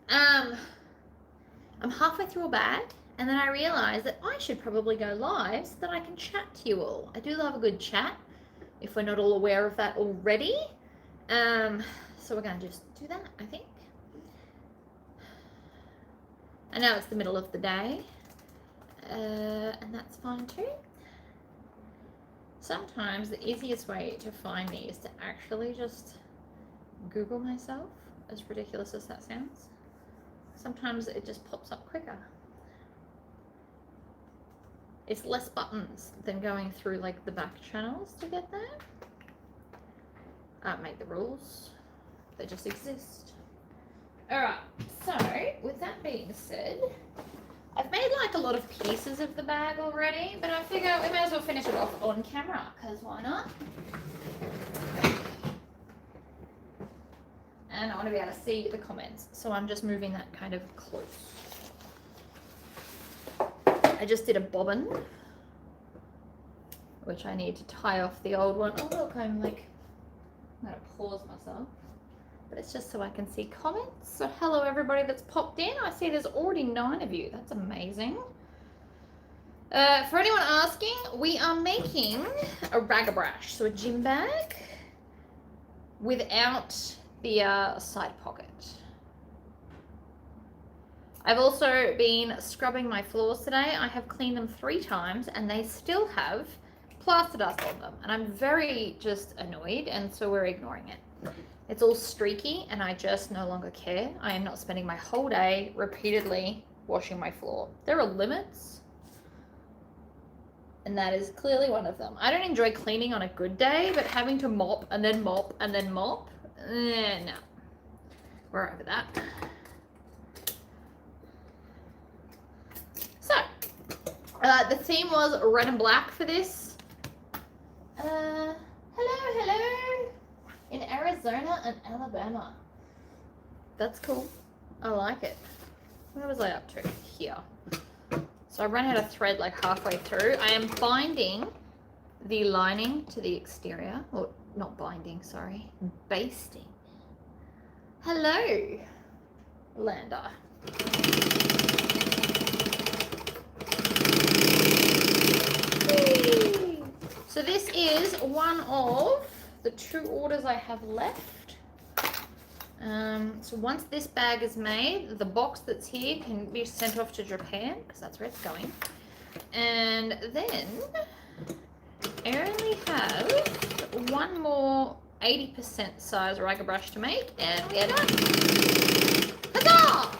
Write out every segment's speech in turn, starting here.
I'm halfway through a bag, and then I realised that I should probably go live so that I can chat to you all. I do love a good chat, if we're not all aware of that already. So we're going to just do that, I think. I know it's the middle of the day, and that's fine too. Sometimes the easiest way to find me is to actually just Google myself, as ridiculous as that sounds. Sometimes it just pops up quicker. It's less buttons than going through like the back channels to get there. I don't make the rules, they just exist. Alright, so with that being said, I've made like a lot of pieces of the bag already, but I figure we may as well finish it off on camera, because why not? And I want to be able to see the comments, so I'm just moving that kind of close. I just did a bobbin, which I need to tie off the old one. Oh look, I'm going to pause myself. But it's just so I can see comments. So hello everybody that's popped in. I see there's already 9 of you. That's amazing. For anyone asking, we are making a ragabrash, so a gym bag without the side pocket. I've also been scrubbing my floors today. I have cleaned them 3 times and they still have plaster dust on them. And I'm very just annoyed, and so we're ignoring it. It's all streaky and I just no longer care. I am not spending my whole day repeatedly washing my floor. There are limits, and that is clearly one of them. I don't enjoy cleaning on a good day, but having to mop and then mop and then mop, no. We're over that. So, the theme was red and black for this. Hello. In Arizona and Alabama. That's cool. I like it. What was I up to? Here. So I ran out of thread like halfway through. I am binding the lining to the exterior. Or not binding, sorry. Basting. Hello, Lander. Whee! So this is one of the 2 orders I have left. So once this bag is made, the box that's here can be sent off to Japan, because that's where it's going. And then I only have 1 more 80% size ragabrash to make, and we are done. Huzzah!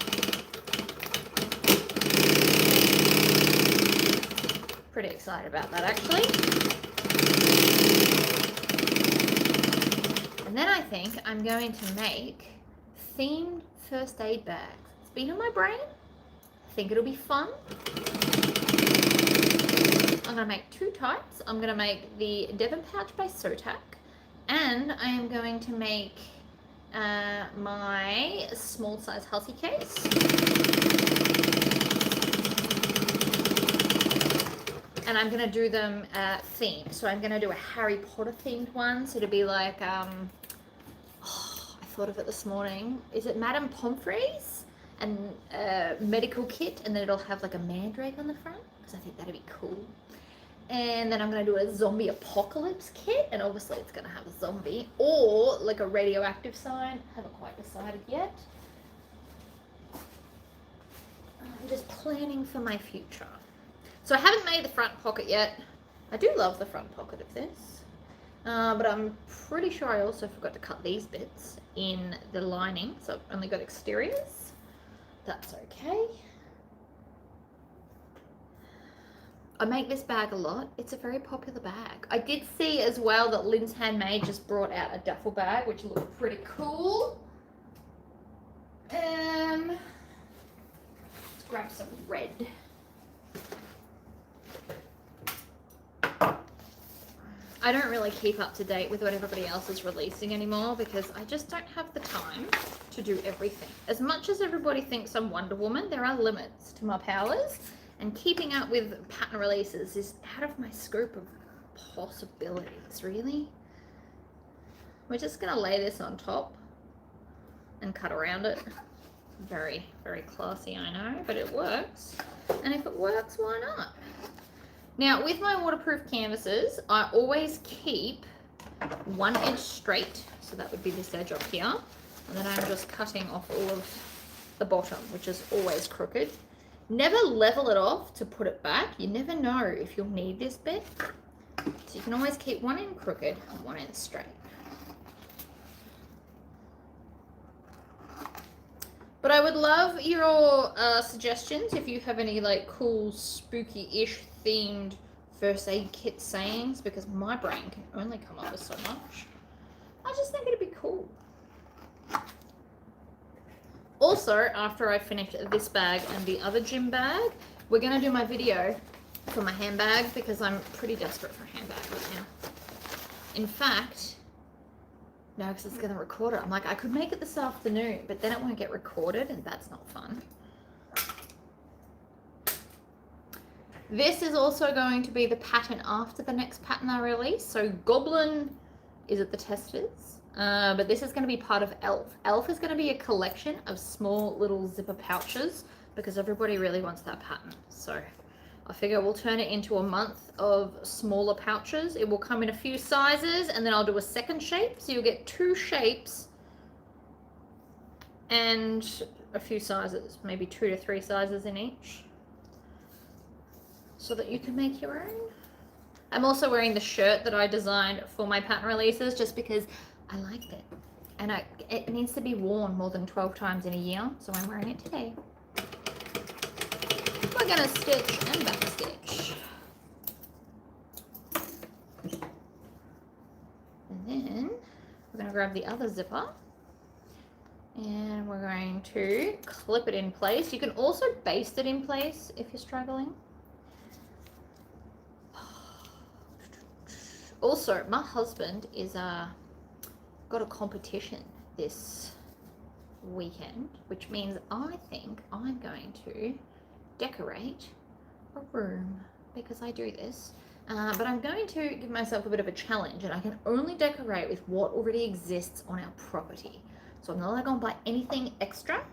Pretty excited about that, actually. And then I think I'm going to make themed first aid bags. It's been on my brain. I think it'll be fun. I'm going to make 2 types. I'm going to make the Devon Pouch by Sotac, and I am going to make my small size Halsey case. And I'm going to do them themed. So I'm going to do a Harry Potter themed one. So it'll be like, I thought of it this morning. Is it Madame Pomfrey's and medical kit? And then it'll have like a mandrake on the front, because I think that'd be cool. And then I'm going to do a zombie apocalypse kit. And obviously it's going to have a zombie or like a radioactive sign. I haven't quite decided yet. I'm just planning for my future. So I haven't made the front pocket yet. I do love the front pocket of this. But I'm pretty sure I also forgot to cut these bits in the lining. So I've only got exteriors. That's okay. I make this bag a lot. It's a very popular bag. I did see as well that Lynn's Handmade just brought out a duffel bag, which looked pretty cool. Let's grab some red. I don't really keep up to date with what everybody else is releasing anymore, because I just don't have the time to do everything. As much as everybody thinks I'm Wonder Woman, there are limits to my powers, and keeping up with pattern releases is out of my scope of possibilities, really. We're just going to lay this on top and cut around it. Very, very classy, I know, but it works. And if it works, why not? Now, with my waterproof canvases, I always keep one edge straight. So that would be this edge up here. And then I'm just cutting off all of the bottom, which is always crooked. Never level it off to put it back. You never know if you'll need this bit. So you can always keep one end crooked and one end straight. But I would love your suggestions if you have any like cool spooky-ish themed first aid kit sayings, because my brain can only come up with so much. I just think it'd be cool. Also, after I finish this bag and the other gym bag, we're going to do my video for my handbag because I'm pretty desperate for a handbag right now. In fact, no, because it's going to record it. I'm like, I could make it this afternoon, but then it won't get recorded and that's not fun. This is also going to be the pattern after the next pattern I release. So Goblin is at the testers. But this is going to be part of Elf. Elf is going to be a collection of small little zipper pouches because everybody really wants that pattern. So I figure we'll turn it into a month of smaller pouches. It will come in a few sizes and then I'll do a second shape. So you'll get 2 shapes and a few sizes, maybe 2 to 3 sizes in each, so that you can make your own. I'm also wearing the shirt that I designed for my pattern releases just because I liked it, and it needs to be worn more than 12 times in a year, so I'm wearing it today. We're gonna stitch and back stitch. And then we're gonna grab the other zipper and we're going to clip it in place. You can also baste it in place if you're struggling. Also, my husband is got a competition this weekend, which means I think I'm going to decorate a room because I do this. But I'm going to give myself a bit of a challenge, and I can only decorate with what already exists on our property. So I'm not allowed to go and buy anything extra.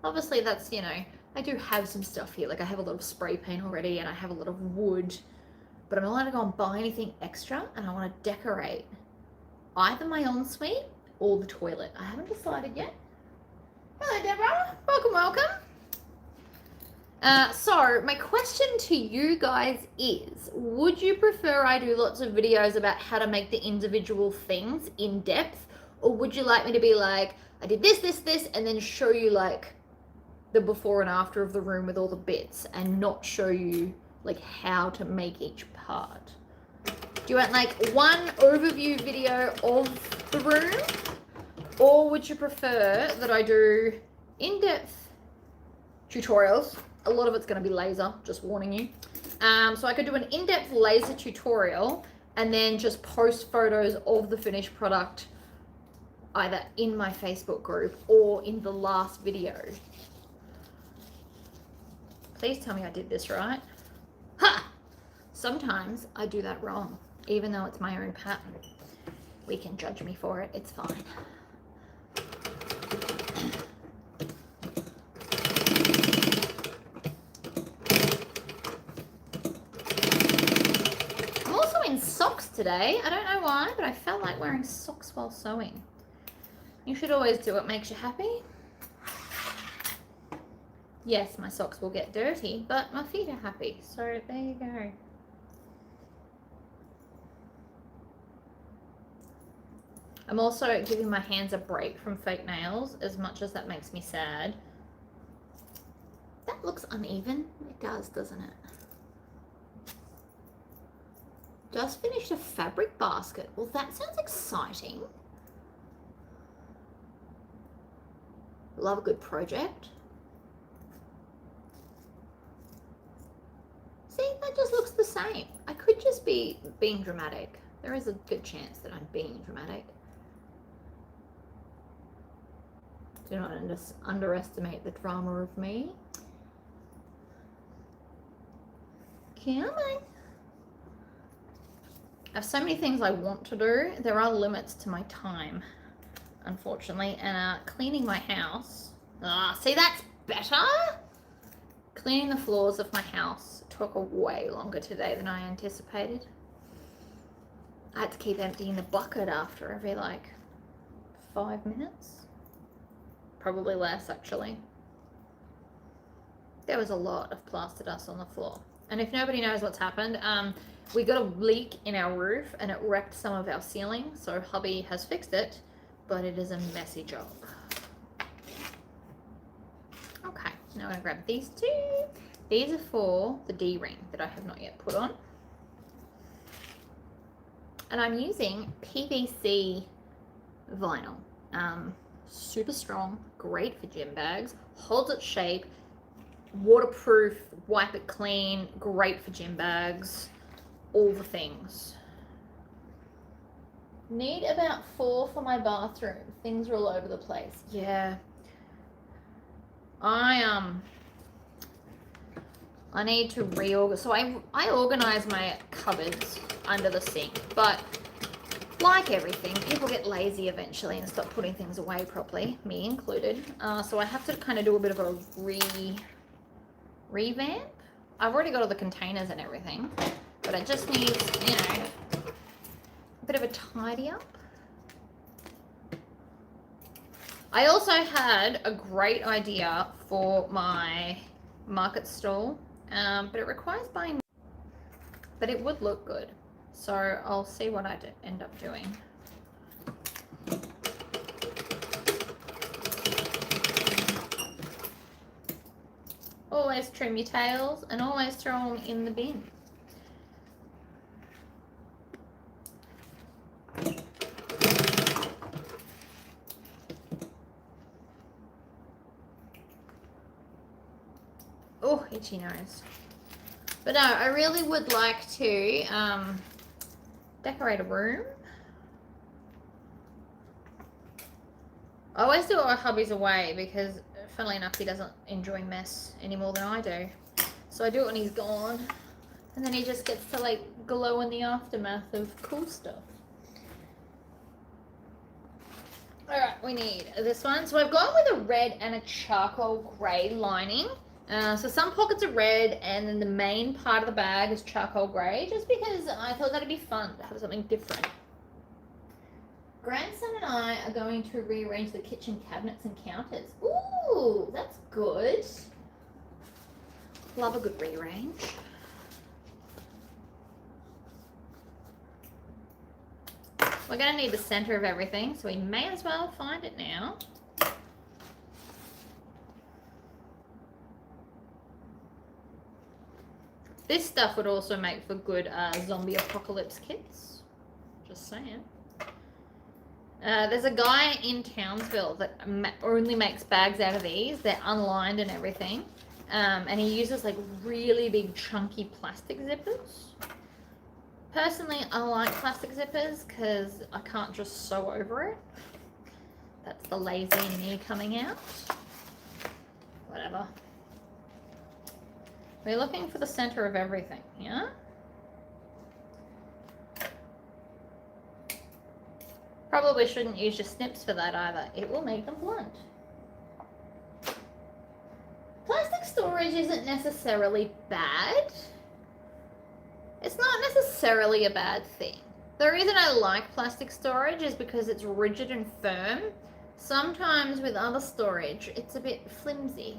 Obviously that's, you know, I do have some stuff here. Like I have a lot of spray paint already and I have a lot of wood, but I'm not allowed to go and buy anything extra, and I want to decorate either my ensuite or the toilet. I haven't decided yet. Hello, Deborah. Welcome, welcome. So my question to you guys is, would you prefer I do lots of videos about how to make the individual things in depth, or would you like me to be like, I did this, this, this, and then show you like the before and after of the room with all the bits and not show you like how to make each part? Do you want like one overview video of the room, or would you prefer that I do in-depth tutorials? A lot of it's going to be laser, just warning you. So I could do an in-depth laser tutorial and then just post photos of the finished product either in my Facebook group or in the last video. Please tell me I did this right. Ha! Sometimes I do that wrong, even though it's my own pattern. We can judge me for it, it's fine. I'm also in socks today. I don't know why, but I felt like wearing socks while sewing. You should always do what makes you happy. Yes, my socks will get dirty, but my feet are happy, so there you go. I'm also giving my hands a break from fake nails, as much as that makes me sad. That looks uneven. It does, doesn't it? Just finished a fabric basket. Well, that sounds exciting. Love a good project. See, that just looks the same. I could just be being dramatic. There is a good chance that I'm being dramatic. Do not underestimate the drama of me. Come on. I have so many things I want to do. There are limits to my time, unfortunately, and cleaning my house Ah, see, that's better. Cleaning the floors of my house took way longer today than I anticipated. I had to keep emptying the bucket after every like 5 minutes. Probably less, actually. There was a lot of plaster dust on the floor. And if nobody knows what's happened, we got a leak in our roof and it wrecked some of our ceiling. So hubby has fixed it, but it is a messy job. Okay, now I'm gonna grab these two. These are for the D-ring that I have not yet put on. And I'm using PVC vinyl. Super strong, great for gym bags, holds its shape, waterproof, wipe it clean, great for gym bags, all the things. Need about 4 for my bathroom. Things are all over the place. Yeah. I need to reorganize. So I organize my cupboards under the sink, but like everything, people get lazy eventually and stop putting things away properly, me included. So I have to kind of do a bit of a revamp. I've already got all the containers and everything, but it just needs, you know, a bit of a tidy up. I also had a great idea for my market stall, but it requires buying, but it would look good. So I'll see what I end up doing. Always trim your tails and always throw them in the bin. Oh, itchy nose. But no, I really would like to decorate a room. I always do it while hubby's away because, funnily enough, he doesn't enjoy mess any more than I do. So I do it when he's gone. And then he just gets to like glow in the aftermath of cool stuff. Alright, we need this one. So I've gone with a red and a charcoal grey lining. So some pockets are red and then the main part of the bag is charcoal grey, just because I thought that'd be fun to have something different. Grandson and I are going to rearrange the kitchen cabinets and counters. Ooh, that's good. Love a good rearrange. We're going to need the center of everything, so we may as well find it now. This stuff would also make for good zombie apocalypse kits. Just saying. There's a guy in Townsville that only makes bags out of these. They're unlined and everything. And he uses like really big chunky plastic zippers. Personally, I like plastic zippers because I can't just sew over it. That's the lazy in me coming out. Whatever. We're looking for the center of everything, yeah? Probably shouldn't use your snips for that either. It will make them blunt. Plastic storage isn't necessarily bad. It's not necessarily a bad thing. The reason I like plastic storage is because it's rigid and firm. Sometimes with other storage, it's a bit flimsy.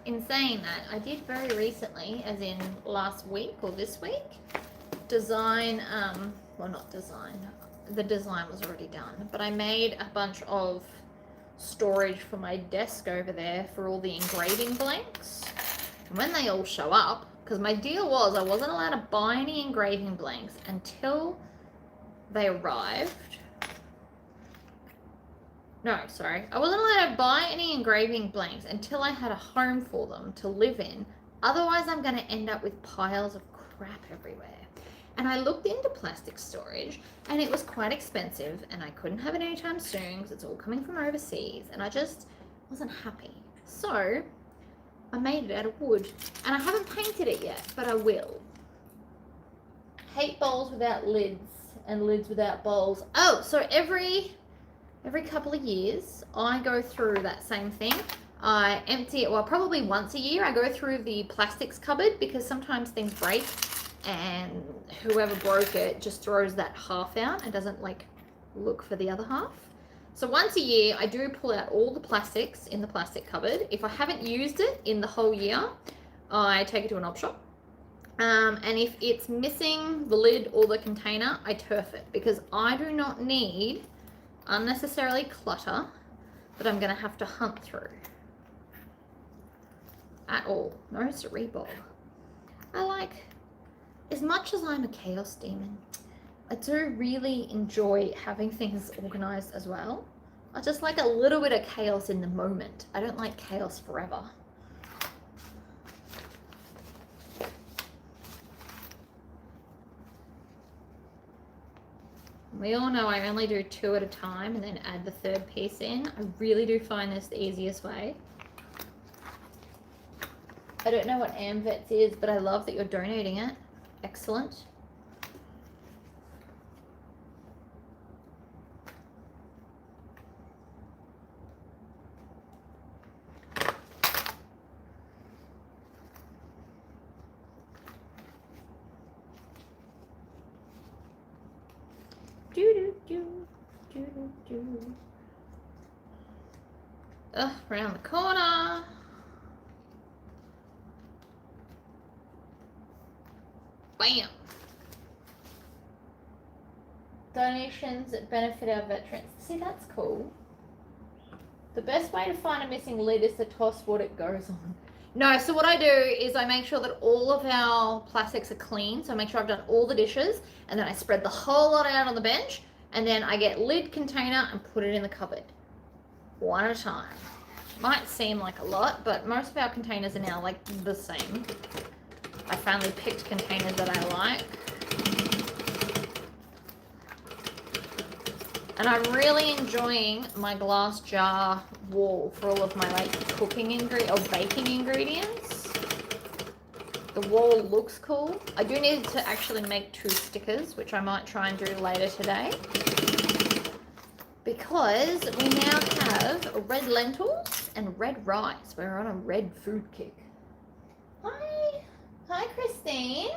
In saying that, I did very recently, as in last week or this week, design, well not design, the design was already done, but I made a bunch of storage for my desk over there for all the engraving blanks. And when they all show up, because my deal was I wasn't allowed to buy any engraving blanks until they arrived. No, sorry. I wasn't allowed to buy any engraving blanks until I had a home for them to live in. Otherwise, I'm going to end up with piles of crap everywhere. And I looked into plastic storage, and it was quite expensive, and I couldn't have it anytime soon because it's all coming from overseas, and I just wasn't happy. So I made it out of wood, and I haven't painted it yet, but I will. Hate bowls without lids and lids without bowls. Oh, so every every couple of years, I go through that same thing. I empty it, well, probably once a year, I go through the plastics cupboard because sometimes things break and whoever broke it just throws that half out and doesn't like look for the other half. So once a year, I do pull out all the plastics in the plastic cupboard. If I haven't used it in the whole year, I take it to an op shop. And if it's missing the lid or the container, I turf it because I do not need unnecessarily clutter that I'm going to have to hunt through at all. No cerebral. I like, as much as I'm a chaos demon, I do really enjoy having things organized as well. I just like a little bit of chaos in the moment. I don't like chaos forever. We all know I only do 2 at a time and then add the third piece in. I really do find this the easiest way. I don't know what AmVets is, but I love that you're donating it. Excellent. Around the corner. Bam. Donations that benefit our veterans. See, that's cool. The best way to find a missing lid is to toss what it goes on. No, so what I do is I make sure that all of our plastics are clean. So I make sure I've done all the dishes and then I spread the whole lot out on the bench and then I get lid, container and put it in the cupboard. One at a time. Might seem like a lot, but most of our containers are now like the same. I finally picked containers that I like. And I'm really enjoying my glass jar wall for all of my like cooking or baking ingredients. The wall looks cool. I do need to actually make 2 stickers, which I might try and do later today. Because we now have red lentils and red rice. We're on a red food kick. Hi. Hi, Christine.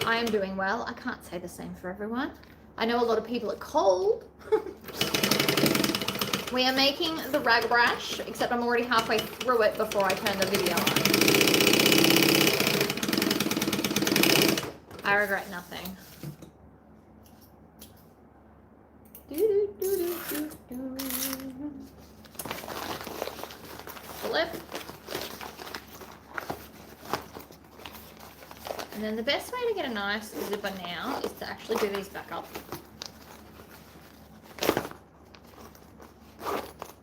I am doing well. I can't say the same for everyone. I know a lot of people are cold. We are making the ragabrash, except I'm already halfway through it before I turn the video on. I regret nothing. Flip. And then the best way to get a nice zipper now is to actually do these back up.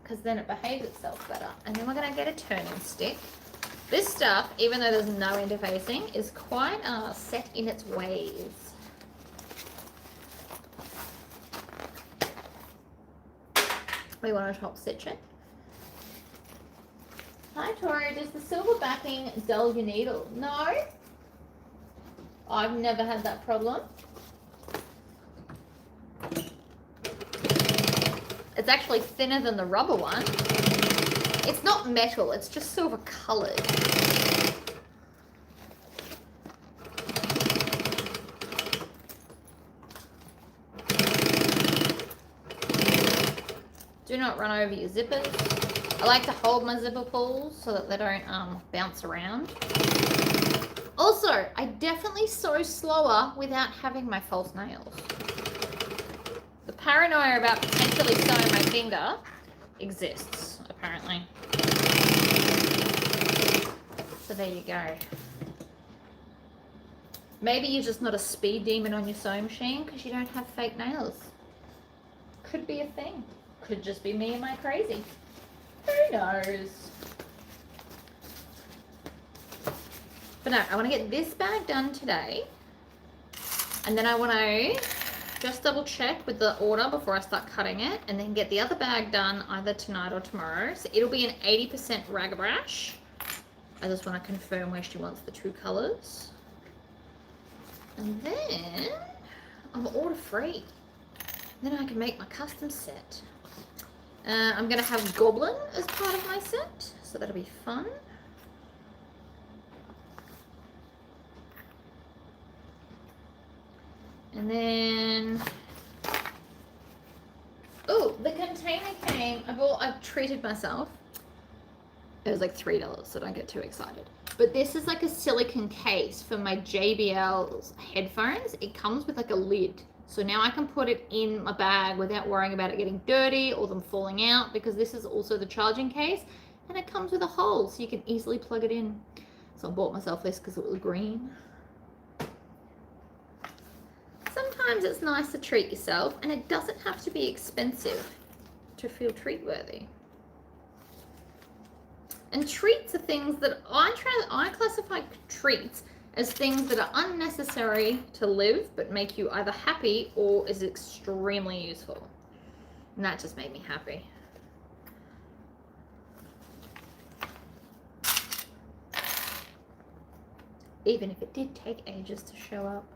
Because then it behaves itself better. And then we're going to get a turning stick. This stuff, even though there's no interfacing, is quite set in its ways. We want to top stitch it. Hi Tori, does the silver backing dull your needle? No, I've never had that problem. It's actually thinner than the rubber one. It's not metal, it's just silver colored. Do not run over your zippers. I like to hold my zipper pulls so that they don't bounce around. Also, I definitely sew slower without having my false nails. The paranoia about potentially sewing my finger exists, apparently. So there you go. Maybe you're just not a speed demon on your sewing machine because you don't have fake nails. Could be a thing. Could just be me and my crazy. Who knows? But no, I want to get this bag done today. And then I want to just double check with the order before I start cutting it. And then get the other bag done either tonight or tomorrow. So it'll be an 80% ragabrash. I just want to confirm where she wants the 2 colors. And then I'm order free. Then I can make my custom set. I'm going to have Goblin as part of my set, so that'll be fun. And then, oh, the container came. I've treated myself. It was like $3, so don't get too excited. But this is like a silicone case for my JBL headphones. It comes with like a lid. So now I can put it in my bag without worrying about it getting dirty or them falling out, because this is also the charging case and it comes with a hole so you can easily plug it in. So I bought myself this because it was green. Sometimes it's nice to treat yourself, and it doesn't have to be expensive to feel treat-worthy. And treats are things that I classify treats as things that are unnecessary to live but make you either happy or is extremely useful. And that just made me happy. Even if it did take ages to show up.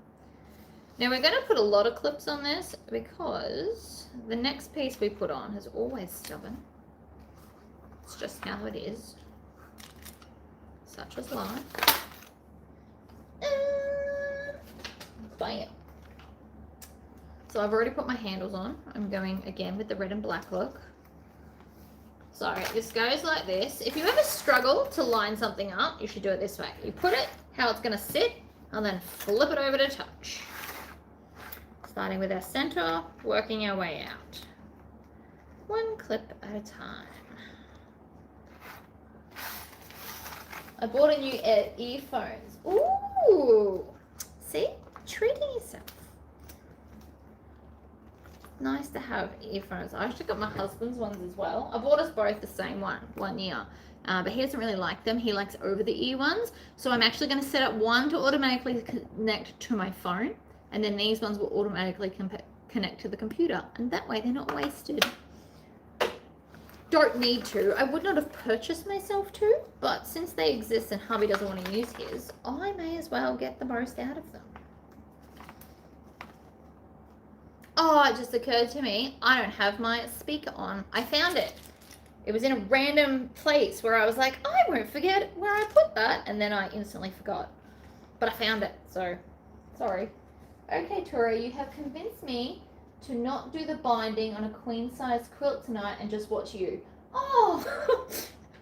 Now we're going to put a lot of clips on this because the next piece we put on is always stubborn. It's just how it is. Such is life. Bam. So I've already put my handles on. I'm going again with the red and black look. So this goes like this. If you ever struggle to line something up, you should do it this way. You put it how it's going to sit and then flip it over to touch. Starting with our center, working our way out. One clip at a time. I bought a new earphones. Ooh! See? Treating yourself. Nice to have earphones. I actually got my husband's ones as well. I bought us both the same one year. But he doesn't really like them. He likes over-the-ear ones. So I'm actually going to set up one to automatically connect to my phone. And then these ones will automatically connect to the computer. And that way they're not wasted. Don't need to. I would not have purchased myself two. But since they exist and hubby doesn't want to use his, I may as well get the most out of them. Oh, it just occurred to me, I don't have my speaker on. I found it. It was in a random place where I was like, I won't forget where I put that. And then I instantly forgot. But I found it, so sorry. Okay, Tori, you have convinced me to not do the binding on a queen-size quilt tonight and just watch you. Oh,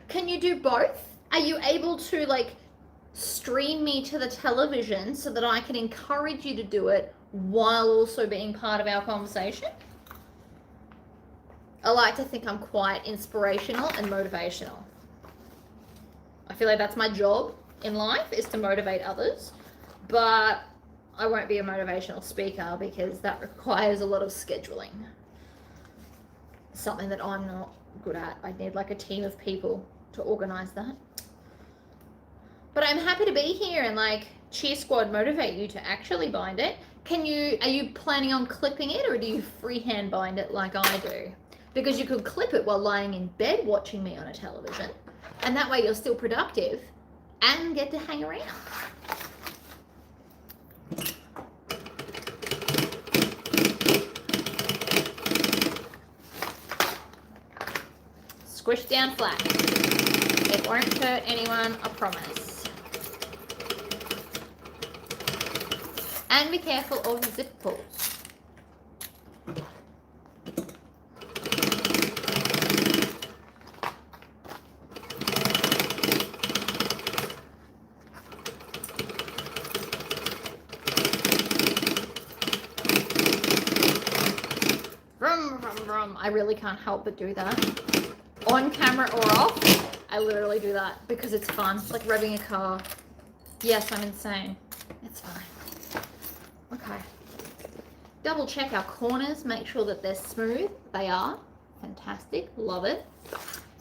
can you do both? Are you able to, like, stream me to the television so that I can encourage you to do it while also being part of our conversation? I like to think I'm quite inspirational and motivational. I feel like that's my job in life, is to motivate others. But I won't be a motivational speaker because that requires a lot of scheduling. Something that I'm not good at. I need like a team of people to organize that. But I'm happy to be here and like Cheer Squad motivate you to actually bind it. Are you planning on clipping it, or do you freehand bind it like I do? Because you could clip it while lying in bed watching me on a television, and that way you're still productive and get to hang around. Squish down flat. It won't hurt anyone, I promise. And be careful of zip pulls. Vroom, vroom, vroom. I really can't help but do that. On camera or off, I literally do that because it's fun. It's like revving a car. Yes, I'm insane. It's fine. Okay. Double check our corners. Make sure that they're smooth. They are. Fantastic. Love it.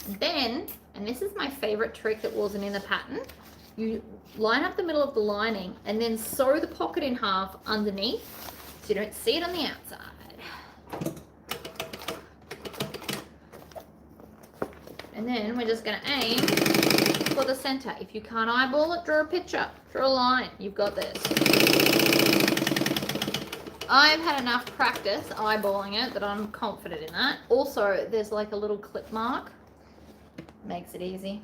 And then, and this is my favorite trick that wasn't in the pattern, you line up the middle of the lining and then sew the pocket in half underneath so you don't see it on the outside. And then we're just going to aim for the center. If you can't eyeball it, draw a picture. Draw a line. You've got this. I've had enough practice eyeballing it that I'm confident in that. Also, there's like a little clip mark. Makes it easy.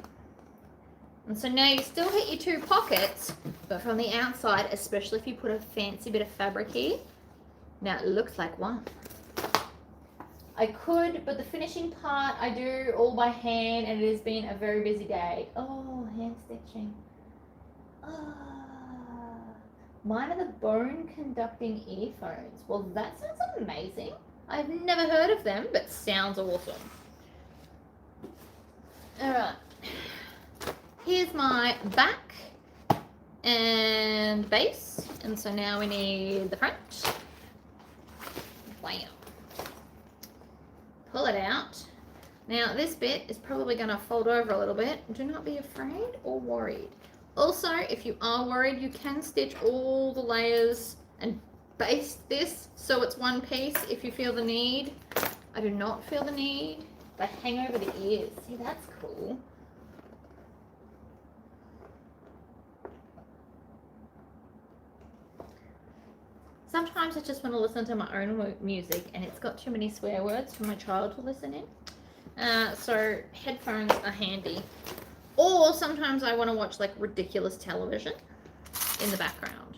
And so now you still hit your 2 pockets, but from the outside, especially if you put a fancy bit of fabric here, now it looks like one. I could, but the finishing part I do all by hand, and it has been a very busy day. Oh, hand stitching. Mine are the bone conducting earphones. Well, that sounds amazing. I've never heard of them, but sounds awesome. All right. Here's my back and base. And so now we need the front. Bam. Pull it out. Now this bit is probably going to fold over a little bit. Do not be afraid or worried. Also, if you are worried, you can stitch all the layers and baste this so it's one piece if you feel the need. I do not feel the need. They hang over the ears. See, that's cool. Sometimes I just want to listen to my own music and it's got too many swear words for my child to listen in. So headphones are handy. Or sometimes I want to watch like ridiculous television in the background.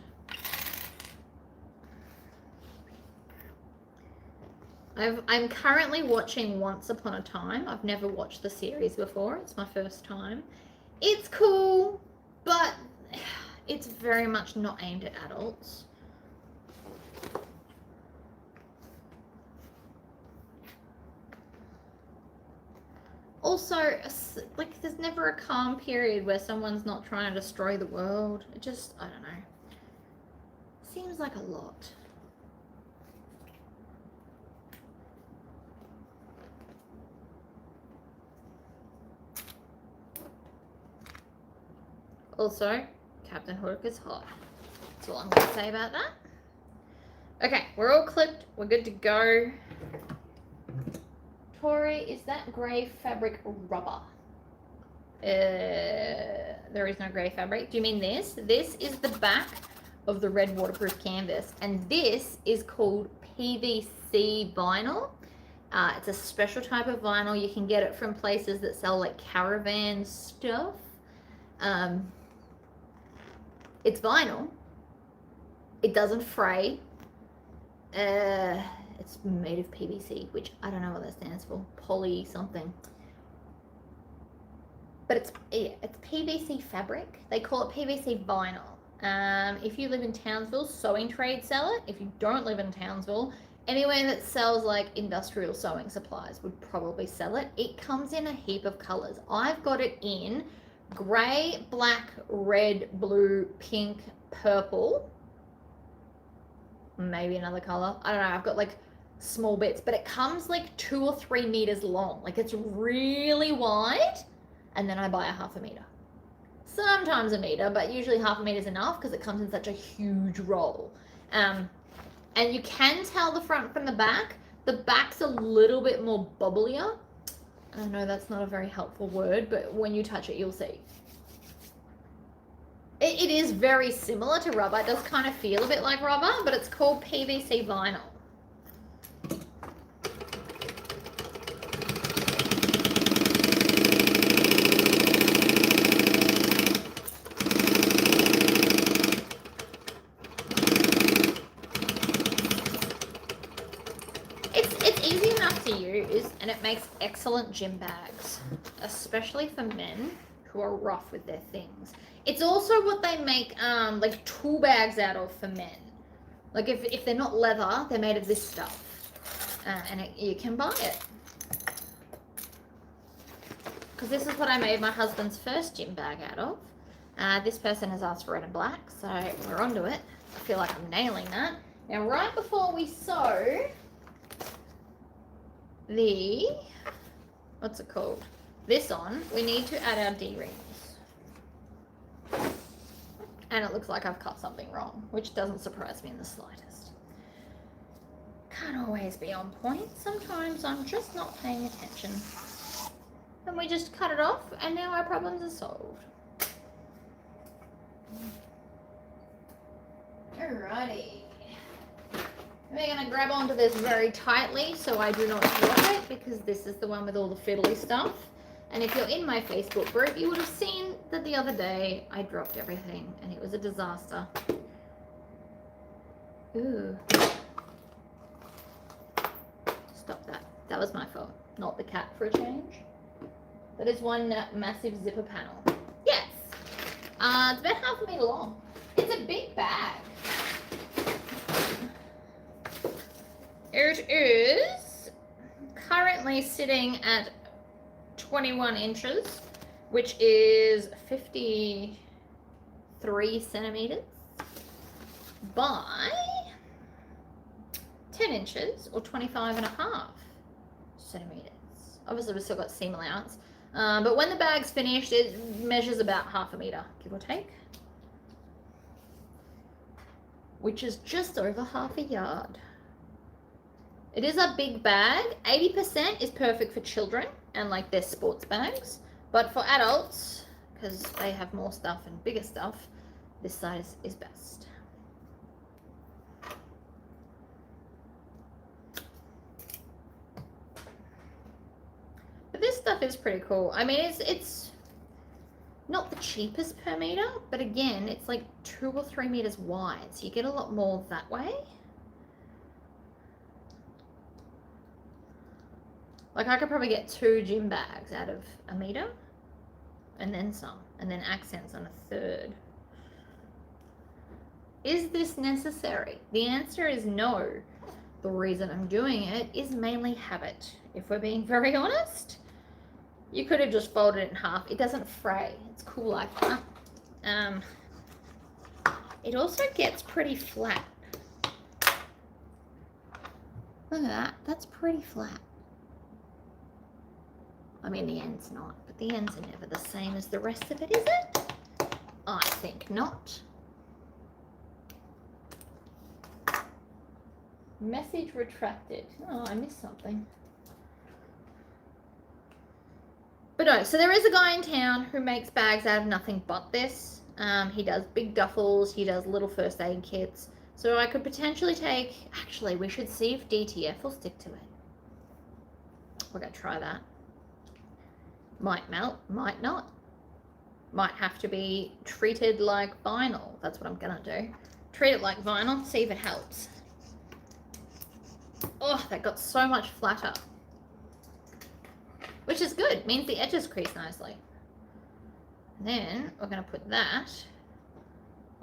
I'm currently watching Once Upon a Time. I've never watched the series before. It's my first time. It's cool, but it's very much not aimed at adults. Also, like, there's never a calm period where someone's not trying to destroy the world. It just, I don't know. Seems like a lot. Also, Captain Hook is hot. That's all I'm going to say about that. Okay, we're all clipped. We're good to go. Tori, is that grey fabric rubber? There is no grey fabric. Do you mean this? This is the back of the red waterproof canvas, and this is called PVC vinyl. It's a special type of vinyl. You can get it from places that sell like caravan stuff. It's vinyl. It doesn't fray. It's made of PVC, which I don't know what that stands for. Poly something. But it's PVC fabric. They call it PVC vinyl. If you live in Townsville, Sewing Trade sell it. If you don't live in Townsville, anywhere that sells like industrial sewing supplies would probably sell it. It comes in a heap of colors. I've got it in gray, black, red, blue, pink, purple. Maybe another color. I don't know. I've got like small bits, but it comes like 2 or 3 meters long. Like, it's really wide, and then I buy a 1/2 meter. Sometimes a meter, but usually 1/2 meter is enough because it comes in such a huge roll. And you can tell the front from the back. The back's a little bit more bubblier. I know that's not a very helpful word, but when you touch it, you'll see. It is very similar to rubber. It does kind of feel a bit like rubber, but it's called PVC vinyl. It's easy enough to use, and it makes excellent gym bags, especially for men who are rough with their things. It's also what they make like tool bags out of for men. Like if they're not leather, they're made of this stuff, and you can buy it. Because this is what I made my husband's first gym bag out of. This person has asked for red and black, so we're onto it. I feel like I'm nailing that. Now, right before we sew the, what's it called? This on, we need to add our D-rings. And it looks like I've cut something wrong, which doesn't surprise me in the slightest. Can't always be on point. Sometimes I'm just not paying attention. And we just cut it off, and now our problems are solved. Alrighty. We're going to grab onto this very tightly so I do not drop it, because this is the one with all the fiddly stuff. And if you're in my Facebook group, you would have seen that the other day I dropped everything and it was a disaster. Ooh. Stop that. That was my fault, not the cat for a change. That is one massive zipper panel. Yes. It's about 1/2 meter long. It's a big bag. It is currently sitting at 21 inches, which is 53 centimeters by 10 inches or 25.5 centimeters. Obviously we've still got seam allowance, but when the bag's finished it measures about 1/2 meter, give or take, which is just over 1/2 yard. It is a big bag. 80% is perfect for children and like their sports bags, but for adults, because they have more stuff and bigger stuff, this size is best. But this stuff is pretty cool. I mean, it's not the cheapest per meter, but again, it's like 2 or 3 meters wide, so you get a lot more that way. Like I could probably get 2 gym bags out of a meter and then some, and then accents on a 1/3. Is this necessary? The answer is no. The reason I'm doing it is mainly habit. If we're being very honest, you could have just folded it in half. It doesn't fray. It's cool like that. It also gets pretty flat. Look at that. That's pretty flat. I mean, the end's not, but the ends are never the same as the rest of it, is it? I think not. Message retracted. Oh, I missed something. But no, so there is a guy in town who makes bags out of nothing but this. He does big duffels, he does little first aid kits. So I could potentially take, actually, we should see if DTF will stick to it. We're going to try that. Might melt, might not. Might have to be treated like vinyl. That's what I'm gonna do. Treat it like vinyl, see if it helps. Oh, that got so much flatter. Which is good, means the edges crease nicely. And then we're gonna put that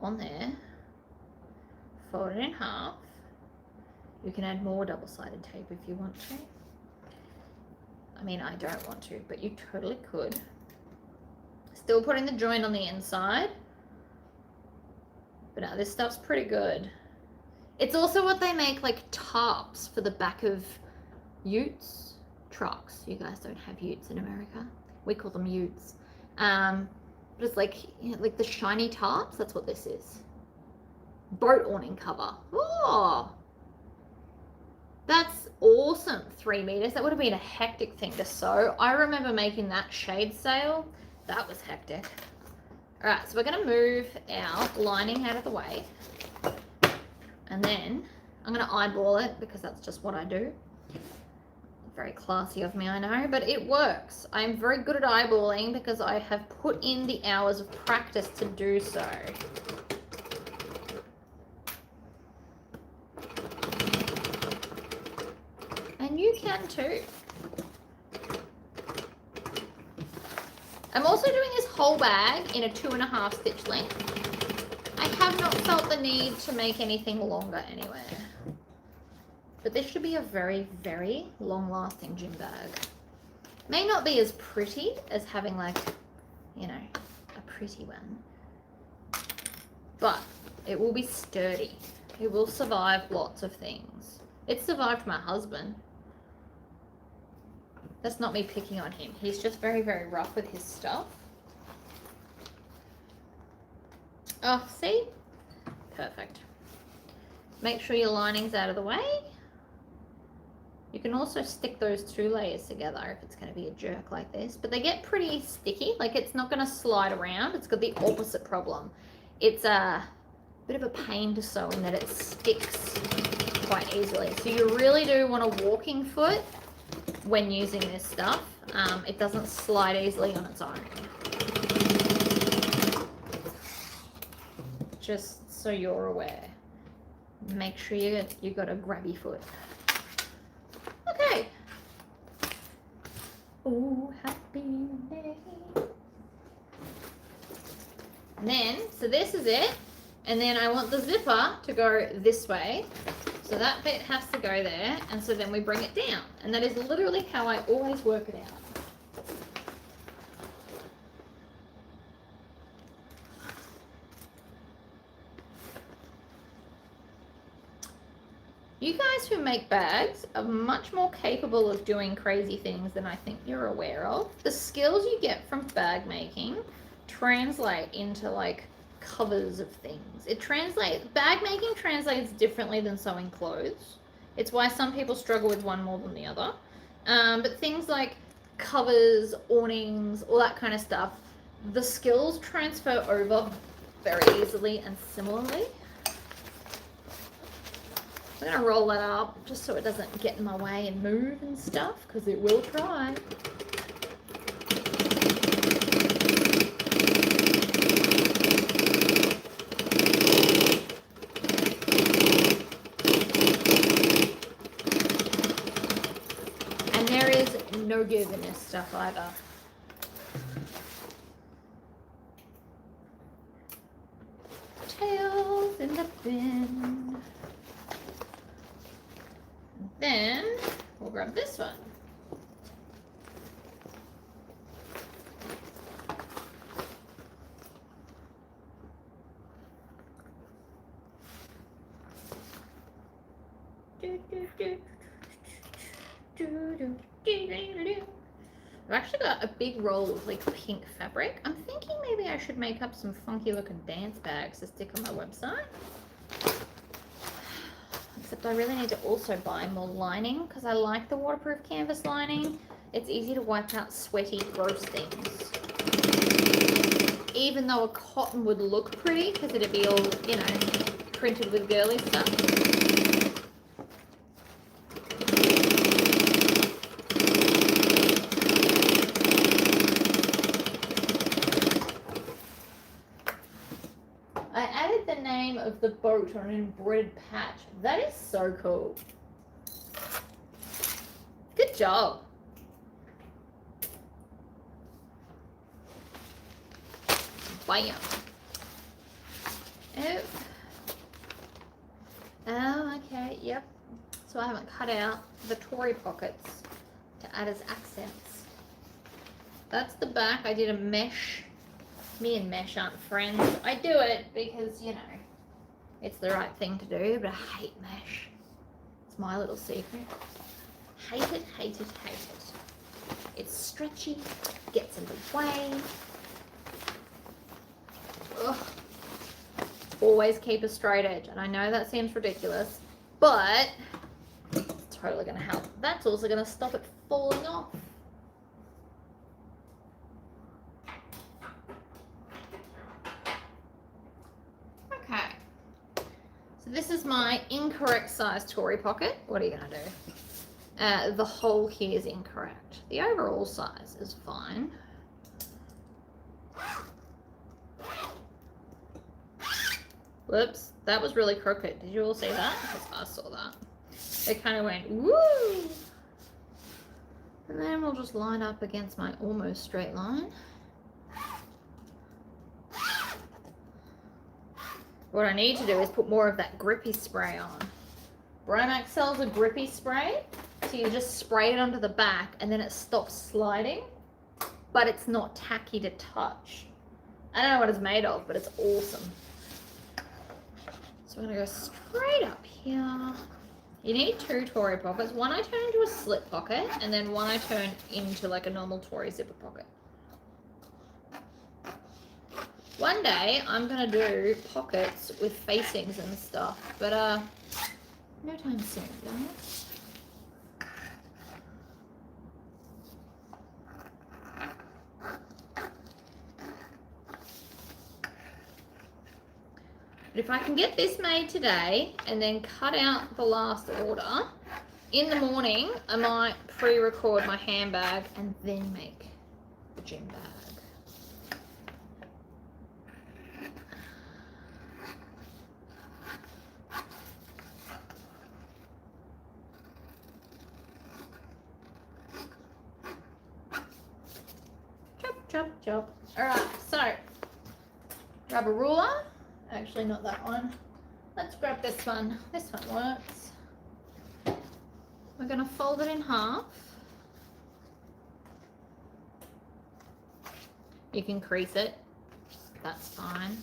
on there. Fold it in half. You can add more double-sided tape if you want to. I mean, I don't want to, but you totally could. Still putting the joint on the inside. But no, this stuff's pretty good. It's also what they make like tarps for the back of utes, trucks. You guys don't have utes in America. We call them utes. But it's like, you know, like the shiny tarps. That's what this is. Boat awning cover. Oh, that's awesome. 3 meters. That would have been a hectic thing to sew. I remember making that shade sail. That was hectic. All right, so we're going to move our lining out of the way. And then I'm going to eyeball it because that's just what I do. Very classy of me, I know, but it works. I'm very good at eyeballing because I have put in the hours of practice to do so. And you can too. I'm also doing this whole bag in a 2.5 stitch length. I have not felt the need to make anything longer anywhere. But this should be a very, very long-lasting gym bag. May not be as pretty as having like, you know, a pretty one. But it will be sturdy. It will survive lots of things. It survived my husband. That's not me picking on him. He's just very, very rough with his stuff. Oh, see? Perfect. Make sure your lining's out of the way. You can also stick those 2 layers together if it's going to be a jerk like this. But they get pretty sticky. Like, it's not going to slide around. It's got the opposite problem. It's a bit of a pain to sew in that it sticks quite easily. So you really do want a walking foot when using this stuff. It doesn't slide easily on its own. Just so you're aware. Make sure you got a grabby foot. Okay. Oh, happy day. And then, so this is it. And then I want the zipper to go this way. So that bit has to go there. And so then we bring it down. And that is literally how I always work it out. You guys who make bags are much more capable of doing crazy things than I think you're aware of. The skills you get from bag making translate into like covers of things. Bag making translates differently than sewing clothes. It's why some people struggle with one more than the other. But things like covers, awnings, all that kind of stuff, the skills transfer over very easily and similarly. I'm going to roll that up just so it doesn't get in my way and move and stuff, because it will try. And there is no give in this stuff either. Tails in the bin. Then we'll grab this one. I've actually got a big roll of like pink fabric. I'm thinking maybe I should make up some funky looking dance bags to stick on my website. Except I really need to also buy more lining because I like the waterproof canvas lining. It's easy to wipe out sweaty, gross things. Even though a cotton would look pretty because it'd be all, you know, printed with girly stuff. I added the name of the boat on an embroidered patch. That is so cool. Good job. Bam. Oh, okay, yep. So I haven't cut out the Tory pockets to add as accents. That's the back. I did a mesh. Me and mesh aren't friends. I do it because, you know, it's the right thing to do, but I hate mesh. It's my little secret. Hate it, hate it, hate it. It's stretchy, gets in the way. Ugh. Always keep a straight edge. And I know that seems ridiculous, but it's totally going to help. That's also going to stop it falling off. So this is my incorrect size Tory pocket. What are you going to do? The hole here is incorrect. The overall size is fine. Whoops, that was really crooked. Did you all see that? Because I saw that. It kind of went, woo! And then we'll just line up against my almost straight line. What I need to do is put more of that grippy spray on. Bromax sells a grippy spray, so you just spray it onto the back and then it stops sliding, but it's not tacky to touch. I don't know what it's made of, but it's awesome. So I'm gonna go straight up here. You need two Tory pockets. One I turn into a slip pocket, and then one I turn into like a normal Tory zipper pocket. One day I'm gonna do pockets with facings and stuff, but no time soon, guys. But if I can get this made today and then cut out the last order, in the morning I might pre-record my handbag and then make the gym bag. Chop, chop. Alright, so grab a ruler. Actually, not that one. Let's grab this one. This one works. We're going to fold it in half. You can crease it. That's fine.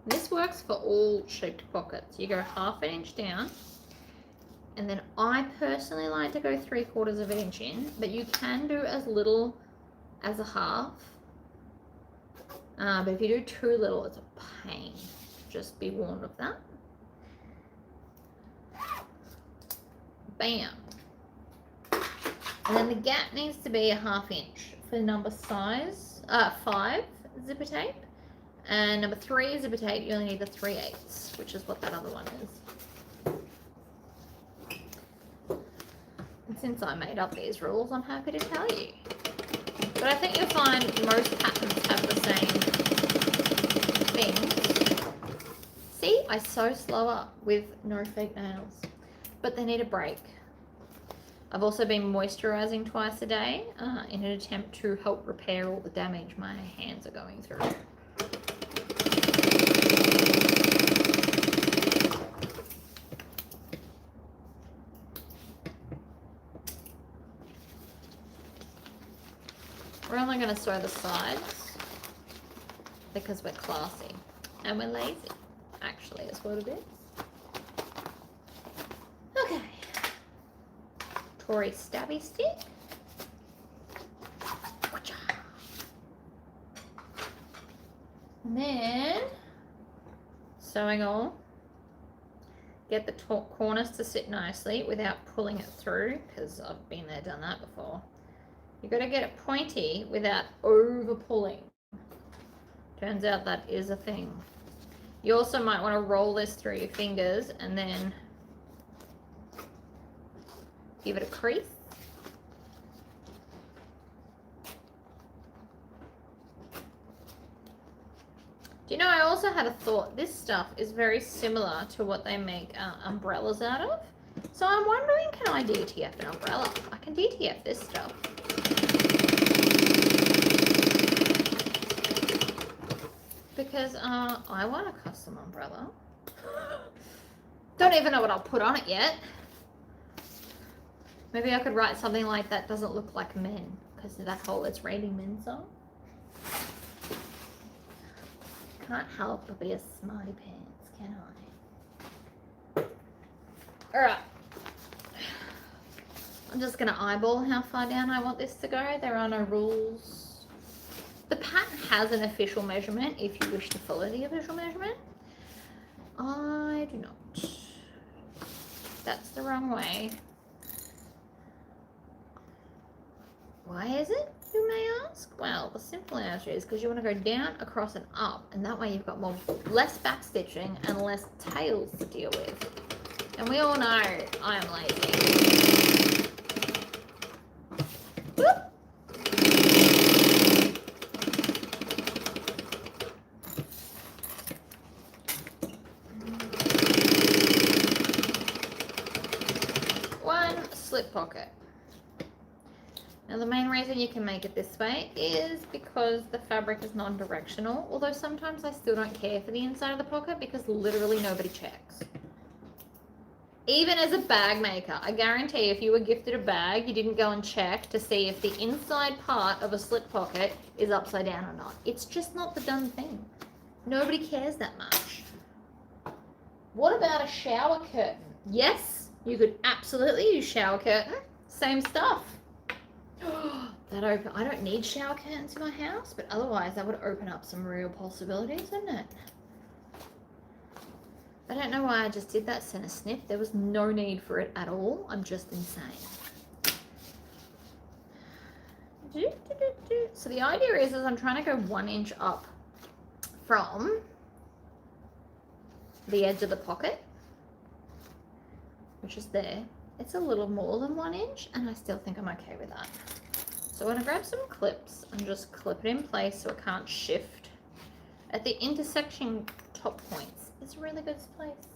This works for all shaped pockets. You go half an inch down. And then I personally like to go 3/4 of an inch in, but you can do as little as a half. But if you do too little, it's a pain. Just be warned of that. Bam. And then the gap needs to be a ½ inch for number size, 5 zipper tape. And number 3 zipper tape, you only need the 3/8, which is what that other one is. And since I made up these rules, I'm happy to tell you. But I think you'll find most patterns have the same things. See, I sew slower with no fake nails, but they need a break. I've also been moisturizing twice a day in an attempt to help repair all the damage my hands are going through. We're only going to sew the sides because we're classy and we're lazy, actually, is what it is. Okay. Tory stabby stick. And then sewing all. Get the top corners to sit nicely without pulling it through, because I've been there, done that before. You've got to get it pointy without over pulling. Turns out that is a thing. You also might want to roll this through your fingers and then give it a crease. Do you know, I also had a thought, this stuff is very similar to what they make umbrellas out of. So I'm wondering, can I DTF an umbrella? I can DTF this stuff. Because I want a custom umbrella. Don't even know what I'll put on it yet. Maybe I could write something like that doesn't look like men, because of that whole It's Raining Men song. Can't help but be a smarty pants, can I? Alright. I'm just going to eyeball how far down I want this to go. There are no rules. The pattern has an official measurement if you wish to follow the official measurement. I do not. That's the wrong way. Why is it, you may ask? Well, the simple answer is because you want to go down, across, and up, and that way you've got less back stitching and less tails to deal with. And we all know I am lazy. Whoop. One slip pocket. Now the main reason you can make it this way is because the fabric is non-directional, although sometimes I still don't care for the inside of the pocket because literally nobody checks. Even as a bag maker, I guarantee if you were gifted a bag, you didn't go and check to see if the inside part of a slip pocket is upside down or not. It's just not the done thing. Nobody cares that much. What about a shower curtain? Yes, you could absolutely use shower curtain. Same stuff. I don't need shower curtains in my house, but otherwise that would open up some real possibilities, wouldn't it? I don't know why I just did that center snip. There was no need for it at all. I'm just insane. So the idea is I'm trying to go 1 inch up from the edge of the pocket, which is there. It's a little more than 1 inch, and I still think I'm okay with that. So I'm gonna grab some clips and just clip it in place so it can't shift. At the intersection top points, it's a really good place.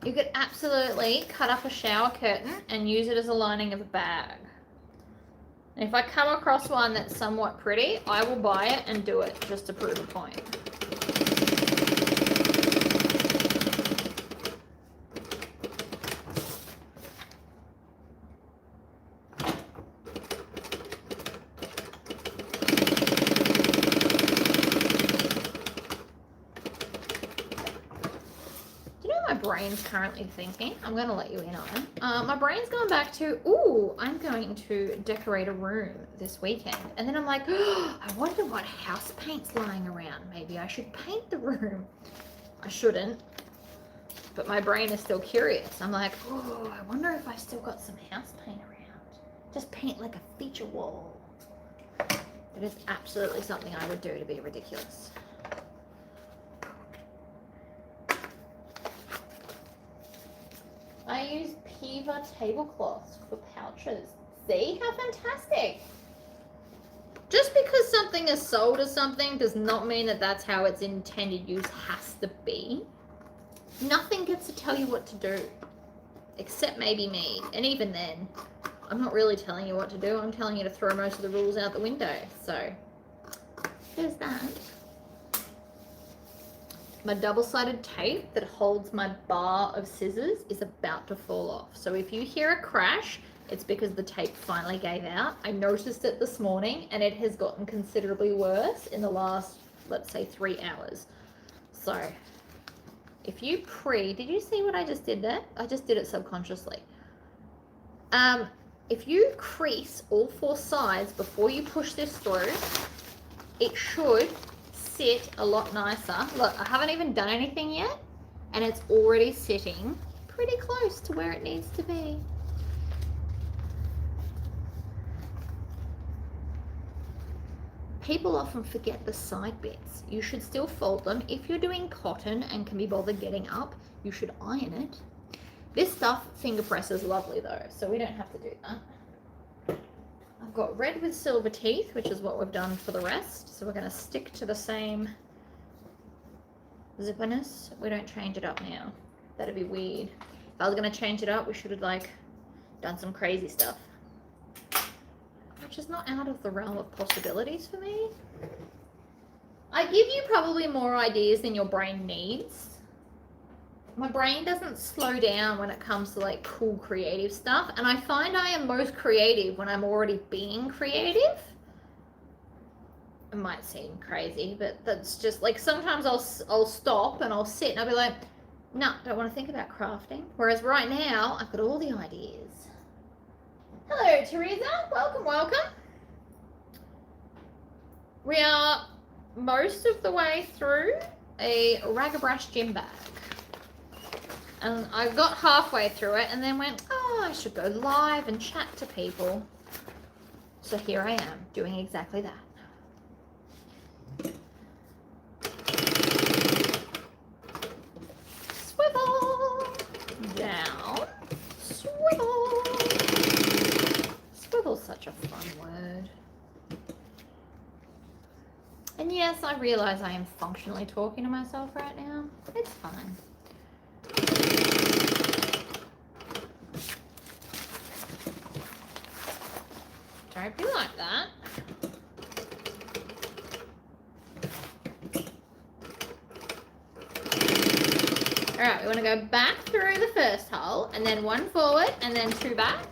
You could absolutely cut up a shower curtain and use it as a lining of a bag. And if I come across one that's somewhat pretty, I will buy it and do it just to prove a point. Brain's currently thinking. I'm going to let you in on it. My brain's going back to, ooh, I'm going to decorate a room this weekend. And then I'm like, oh, I wonder what house paint's lying around. Maybe I should paint the room. I shouldn't. But my brain is still curious. I'm like, oh, I wonder if I still got some house paint around. Just paint like a feature wall. It is absolutely something I would do to be ridiculous. I use Piva tablecloths for pouches. See how fantastic. Just because something is sold as something does not mean that that's how its intended use has to be. Nothing gets to tell you what to do, except maybe me. And even then, I'm not really telling you what to do. I'm telling you to throw most of the rules out the window. So, there's that. My double-sided tape that holds my bar of scissors is about to fall off. So if you hear a crash, it's because the tape finally gave out. I noticed it this morning and it has gotten considerably worse in the last, let's say, 3 hours. So if you did you see what I just did there? I just did it subconsciously. If you crease all 4 sides before you push this through, it should sit a lot nicer. Look, I haven't even done anything yet and it's already sitting pretty close to where it needs to be. People often forget the side bits. You should still fold them. If you're doing cotton and can be bothered getting up, you should iron it. This stuff finger presses lovely though, so we don't have to do that. I've got red with silver teeth, which is what we've done for the rest. So we're going to stick to the same zipperness. We don't change it up now. That'd be weird. If I was going to change it up, we should have like done some crazy stuff. Which is not out of the realm of possibilities for me. I give you probably more ideas than your brain needs. My brain doesn't slow down when it comes to like cool creative stuff, and I find I am most creative when I'm already being creative. It might seem crazy, but that's just like sometimes I'll stop and I'll sit and I'll be like, no, don't want to think about crafting. Whereas right now I've got all the ideas. Hello Teresa, welcome. We are most of the way through a Ragabrush gym bag. And I got halfway through it and then went, oh, I should go live and chat to people. So here I am doing exactly that. Swivel, down, swivel. Swivel's such a fun word. And yes, I realize I am functionally talking to myself right now. It's fine. Don't be like that. Alright, we want to go back through the first hole and then 1 forward and then 2 back.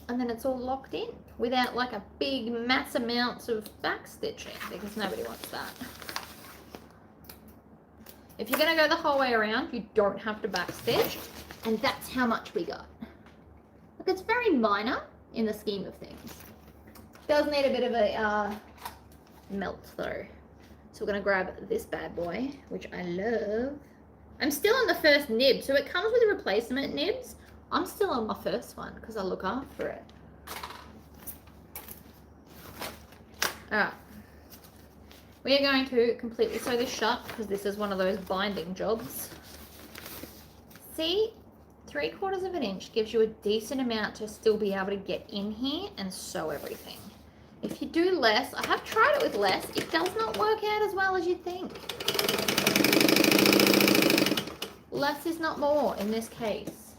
And then it's all locked in without like a big mass amounts of back stitching because nobody wants that. If you're going to go the whole way around, you don't have to back stitch. And that's how much we got. Look, it's very minor in the scheme of things. Does need a bit of a melt though. So we're going to grab this bad boy, which I love. I'm still on the first nib, so it comes with replacement nibs. I'm still on my first one because I look after it. Alright. We are going to completely sew this shut because this is one of those binding jobs. See, 3/4 of an inch gives you a decent amount to still be able to get in here and sew everything. If you do less, I have tried it with less, it does not work out as well as you'd think. Less is not more in this case.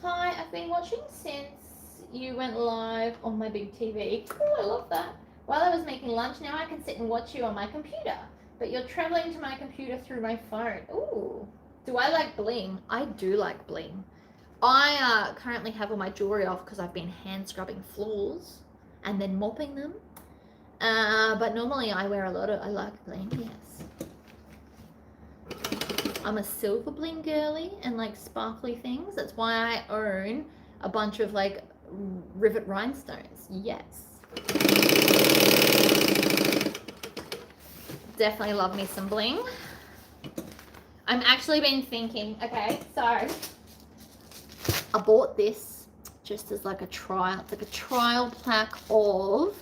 Hi, I've been watching since you went live on my big TV. Cool, I love that. While I was making lunch, now I can sit and watch you on my computer. But you're traveling to my computer through my phone. Ooh. Do I like bling? I do like bling. I currently have all my jewelry off because I've been hand scrubbing floors and then mopping them. But normally I wear I like bling, yes. I'm a silver bling girly and like sparkly things. That's why I own a bunch of like rivet rhinestones. Yes. Definitely love me some bling. I'm actually been thinking, okay, so I bought this just as like a trial. It's like a trial pack of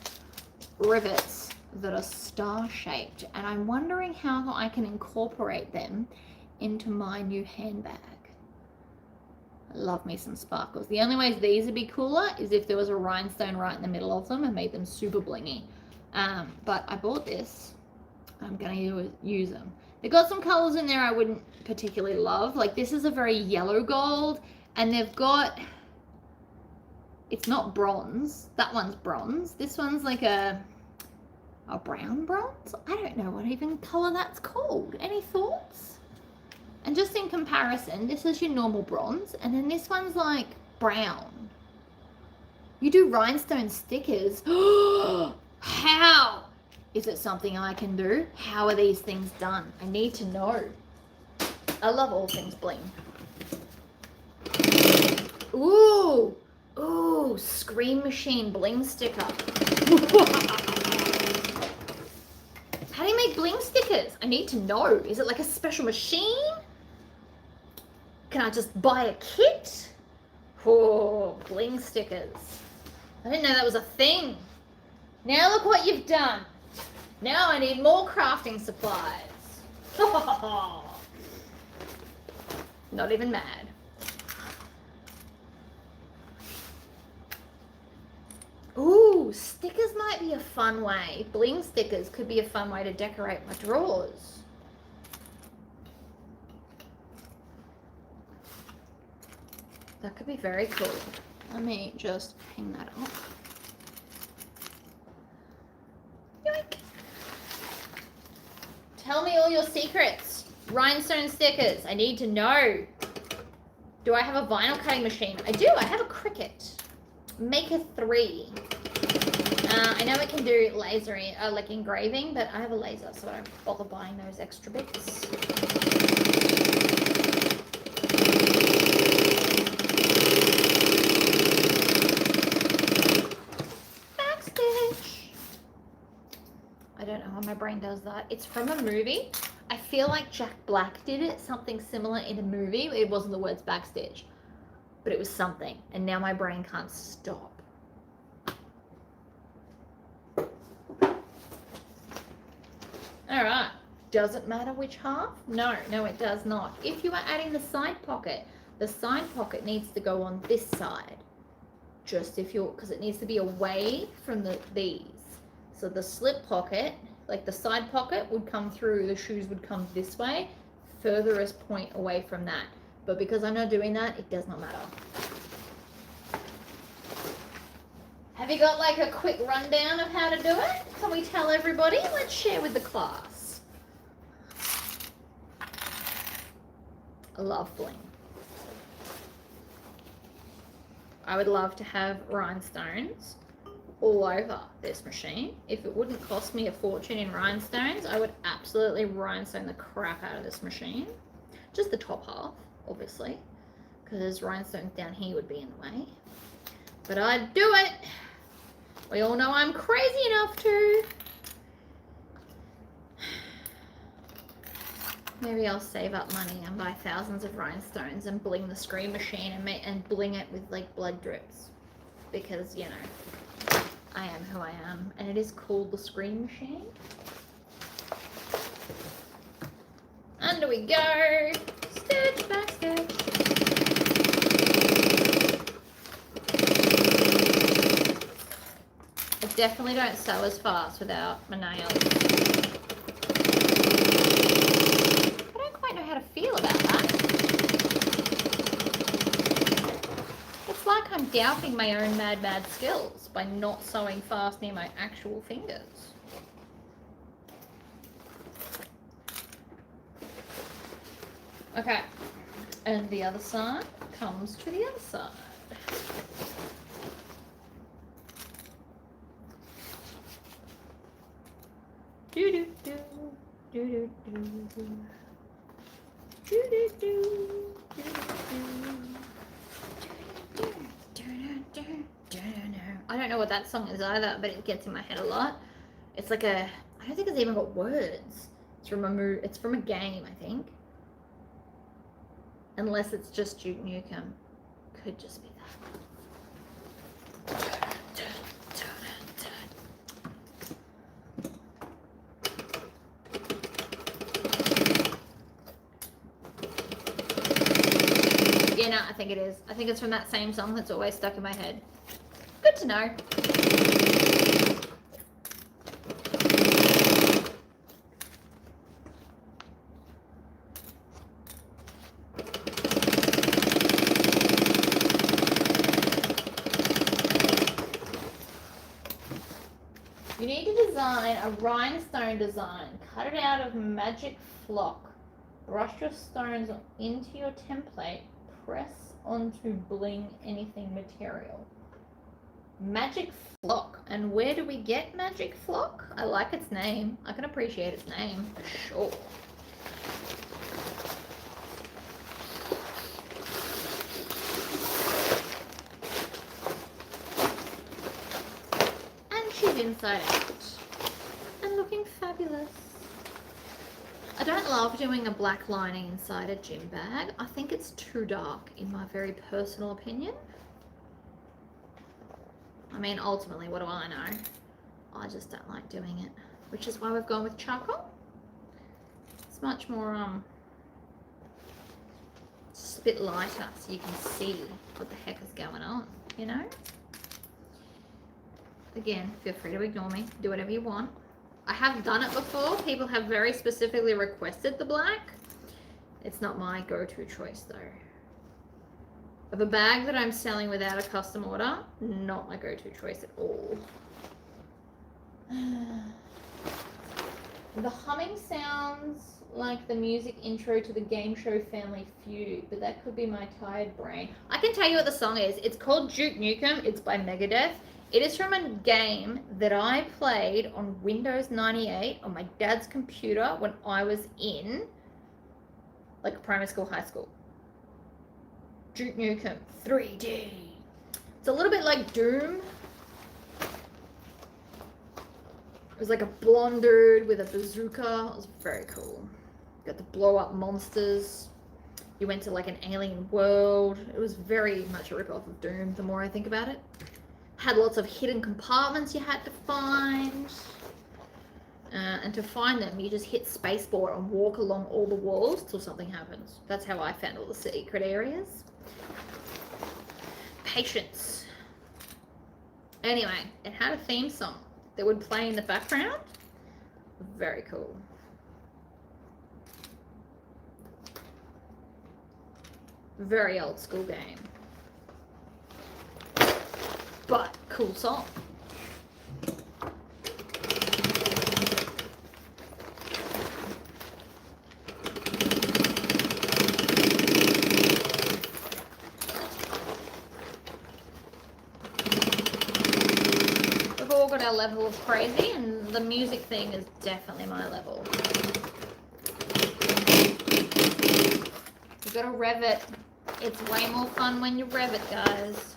rivets that are star shaped, and I'm wondering how I can incorporate them into my new handbag. I love me some sparkles. The only ways these would be cooler is if there was a rhinestone right in the middle of them and made them super blingy. But I bought this. I'm gonna use them. They've got some colors in there I wouldn't particularly love. Like this is a very yellow gold, and they've got, it's not bronze. That one's bronze. This one's like a brown bronze. I don't know what even color that's called. Any thoughts? And just in comparison, this is your normal bronze, and then this one's like brown. You do rhinestone stickers. How? Is it something I can do? How are these things done? I need to know. I love all things bling. Ooh, ooh, Scream Machine bling sticker. How do you make bling stickers? I need to know. Is it like a special machine? Can I just buy a kit? Oh, bling stickers. I didn't know that was a thing. Now look what you've done. Now I need more crafting supplies. Not even mad. Ooh, stickers might be a fun way. Bling stickers could be a fun way to decorate my drawers. That could be very cool. Let me just hang that up. Yoink. Tell me all your secrets. Rhinestone stickers. I need to know. Do I have a vinyl cutting machine? I do. I have a Cricut Maker 3. I know it can do lasering, like engraving, but I have a laser, so I don't bother buying those extra bits. Backstitch. I don't know how my brain does that. It's from a movie. I feel like Jack Black did it, something similar in a movie. It wasn't the words backstitch, but it was something. And now my brain can't stop. All right. Does it matter which half? No, it does not. If you are adding the side pocket needs to go on this side. Just if you're, because it needs to be away from these. So the slip pocket, like the side pocket would come through, the shoes would come this way, furthest point away from that. But because I'm not doing that, it does not matter. Have you got like a quick rundown of how to do it? Can we tell everybody? Let's share with the class. I love bling. I would love to have rhinestones all over this machine. If it wouldn't cost me a fortune in rhinestones, I would absolutely rhinestone the crap out of this machine. Just the top half, obviously, because rhinestones down here would be in the way. But I'd do it. We all know I'm crazy enough to. Maybe I'll save up money and buy thousands of rhinestones and bling the Scream Machine and bling it with like blood drips. Because, you know, I am who I am, and it is called the Screen Machine. Under we go, stitch by stitch. I definitely don't sew as fast without my nails. I don't quite know how to feel about that. It's like I'm doubting my own mad skills by not sewing fast near my actual fingers. Okay, and the other side comes to the other side. Do do do do do do do do do do. I don't know what that song is either, but it gets in my head a lot. It's like a, I don't think it's even got words. It's from a game, I think. Unless it's just Duke Nukem. Could just be that. Yeah, no, I think it is. I think it's from that same song that's always stuck in my head. Good to know. You need to design a rhinestone design. Cut it out of Magic Flock. Brush your stones into your template. Press onto bling anything material. Magic Flock. And where do we get Magic Flock? I like its name. I can appreciate its name for sure. Inside out and looking fabulous. I don't love doing a black lining inside a gym bag. I think it's too dark in my very personal opinion. I mean, ultimately, what do I know? I just don't like doing it, which is why we've gone with charcoal. It's much more just a bit lighter so you can see what the heck is going on, you know? Again, feel free to ignore me. Do whatever you want. I have done it before. People have very specifically requested the black. It's not my go-to choice, though. Of a bag that I'm selling without a custom order, not my go-to choice at all. The humming sounds like the music intro to the game show Family Feud, but that could be my tired brain. I can tell you what the song is. It's called Duke Nukem. It's by Megadeth. It is from a game that I played on Windows 98 on my dad's computer when I was in like primary school, high school. Duke Nukem 3D. It's a little bit like Doom. It was like a blonde dude with a bazooka. It was very cool. Got to blow up monsters. You went to like an alien world. It was very much a rip-off of Doom the more I think about it. Had lots of hidden compartments you had to find. And to find them, you just hit spacebar and walk along all the walls till something happens. That's how I found all the secret areas. Patience. Anyway, it had a theme song that would play in the background. Very cool. Very old school game. But cool song. We've all got our level of crazy, and the music thing is definitely my level. You gotta rev it. It's way more fun when you rev it, guys.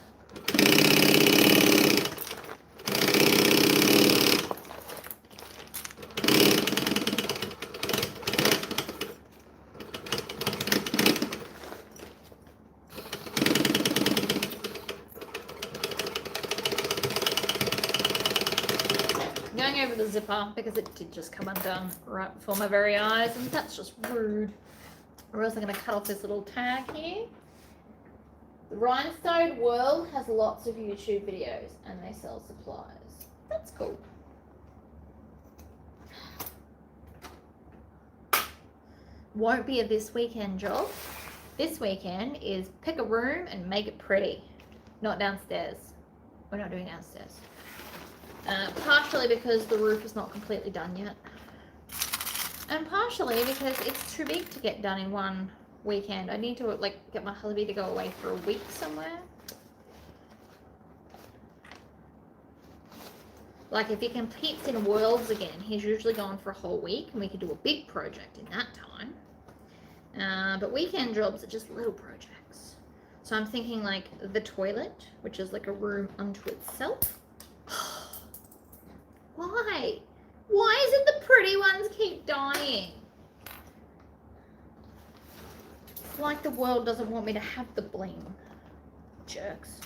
over the zipper because it did just come undone right before my very eyes, and that's just rude. Or else I'm going to cut off this little tag here. The Rhinestone World has lots of YouTube videos and they sell supplies. That's cool. Won't be a this weekend job. This weekend is pick a room and make it pretty. Not downstairs. We're not doing downstairs. Partially because the roof is not completely done yet. And partially because it's too big to get done in one weekend. I need to like get my hubby to go away for a week somewhere. Like if he competes in Worlds again, he's usually gone for a whole week and we could do a big project in that time. But weekend jobs are just little projects. So I'm thinking like the toilet, which is like a room unto itself. Why? Why is it the pretty ones keep dying? It's like the world doesn't want me to have the bling. Jerks.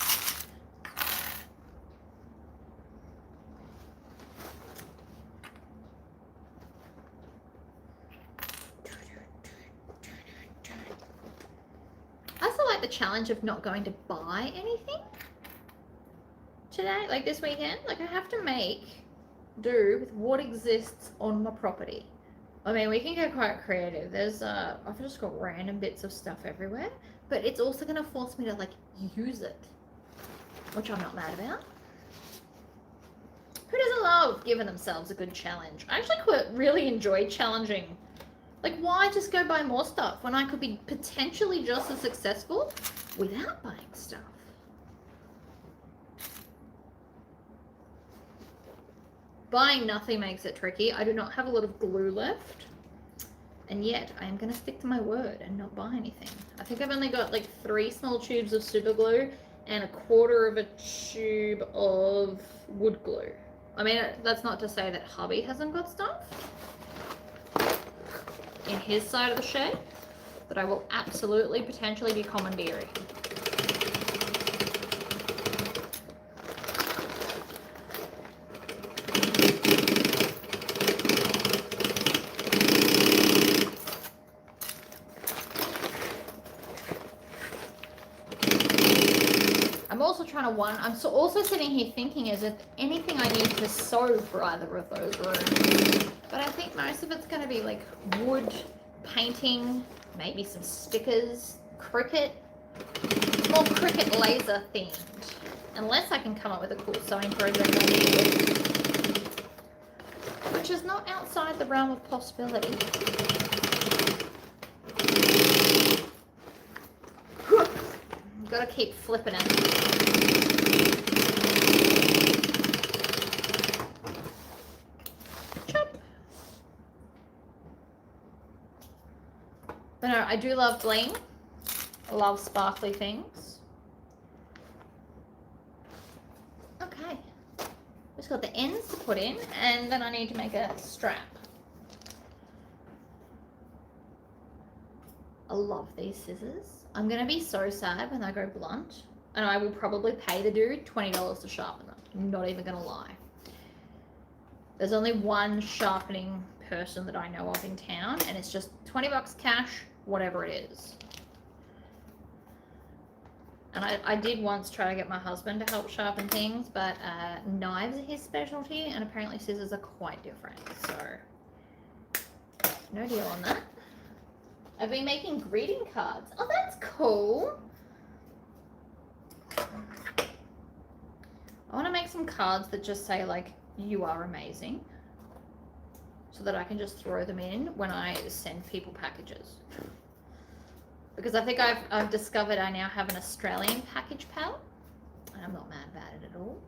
I also like the challenge of not going to buy anything today, like this weekend. Like I have to make do with what exists on my property. I mean, we can get quite creative. There's I've just got random bits of stuff everywhere, but it's also going to force me to like use it, which I'm not mad about. Who doesn't love giving themselves a good challenge? I actually quite really enjoy challenging. Like, why just go buy more stuff when I could be potentially just as successful without buying stuff? Buying nothing makes it tricky. I do not have a lot of glue left. And yet, I am going to stick to my word and not buy anything. I think I've only got like 3 small tubes of super glue and 1/4 of a tube of wood glue. I mean, that's not to say that hubby hasn't got stuff in his side of the shed that I will absolutely potentially be commandeering. I'm also trying to I'm also sitting here thinking, is there anything I need to sew for either of those rooms? But I think most of it's going to be like wood, painting, maybe some stickers, cricket. It's more cricket laser themed. Unless I can come up with a cool sewing project idea, which is not outside the realm of possibility. Gotta keep flipping it. But no, I do love bling. I love sparkly things. Okay. Just got the ends to put in, and then I need to make a strap. I love these scissors. I'm going to be so sad when I go blunt, and I will probably pay the dude $20 to sharpen them. I'm not even going to lie. There's only one sharpening person that I know of in town, and it's just $20 cash, whatever it is. And I did once try to get my husband to help sharpen things, but knives are his specialty, and apparently scissors are quite different. So, no deal on that. I've been making greeting cards. Oh, that's cool. I want to make some cards that just say, like, you are amazing, so that I can just throw them in when I send people packages. Because I think I've discovered I now have an Australian package pal, and I'm not mad about it at all.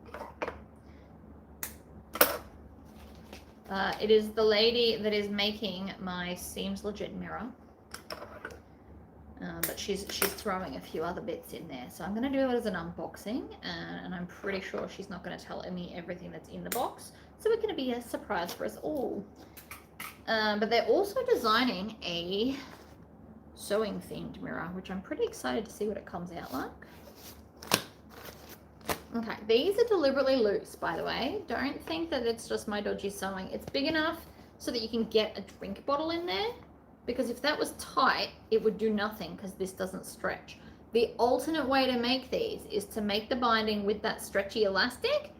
It is the lady that is making my Seems Legit mirror. But she's throwing a few other bits in there. So I'm going to do it as an unboxing, and I'm pretty sure she's not going to tell me everything that's in the box. So it's going to be a surprise for us all. But they're also designing a sewing themed mirror, which I'm pretty excited to see what it comes out like. Okay, these are deliberately loose, by the way. Don't think that it's just my dodgy sewing. It's big enough so that you can get a drink bottle in there, because if that was tight, it would do nothing because this doesn't stretch. The alternate way to make these is to make the binding with that stretchy elastic,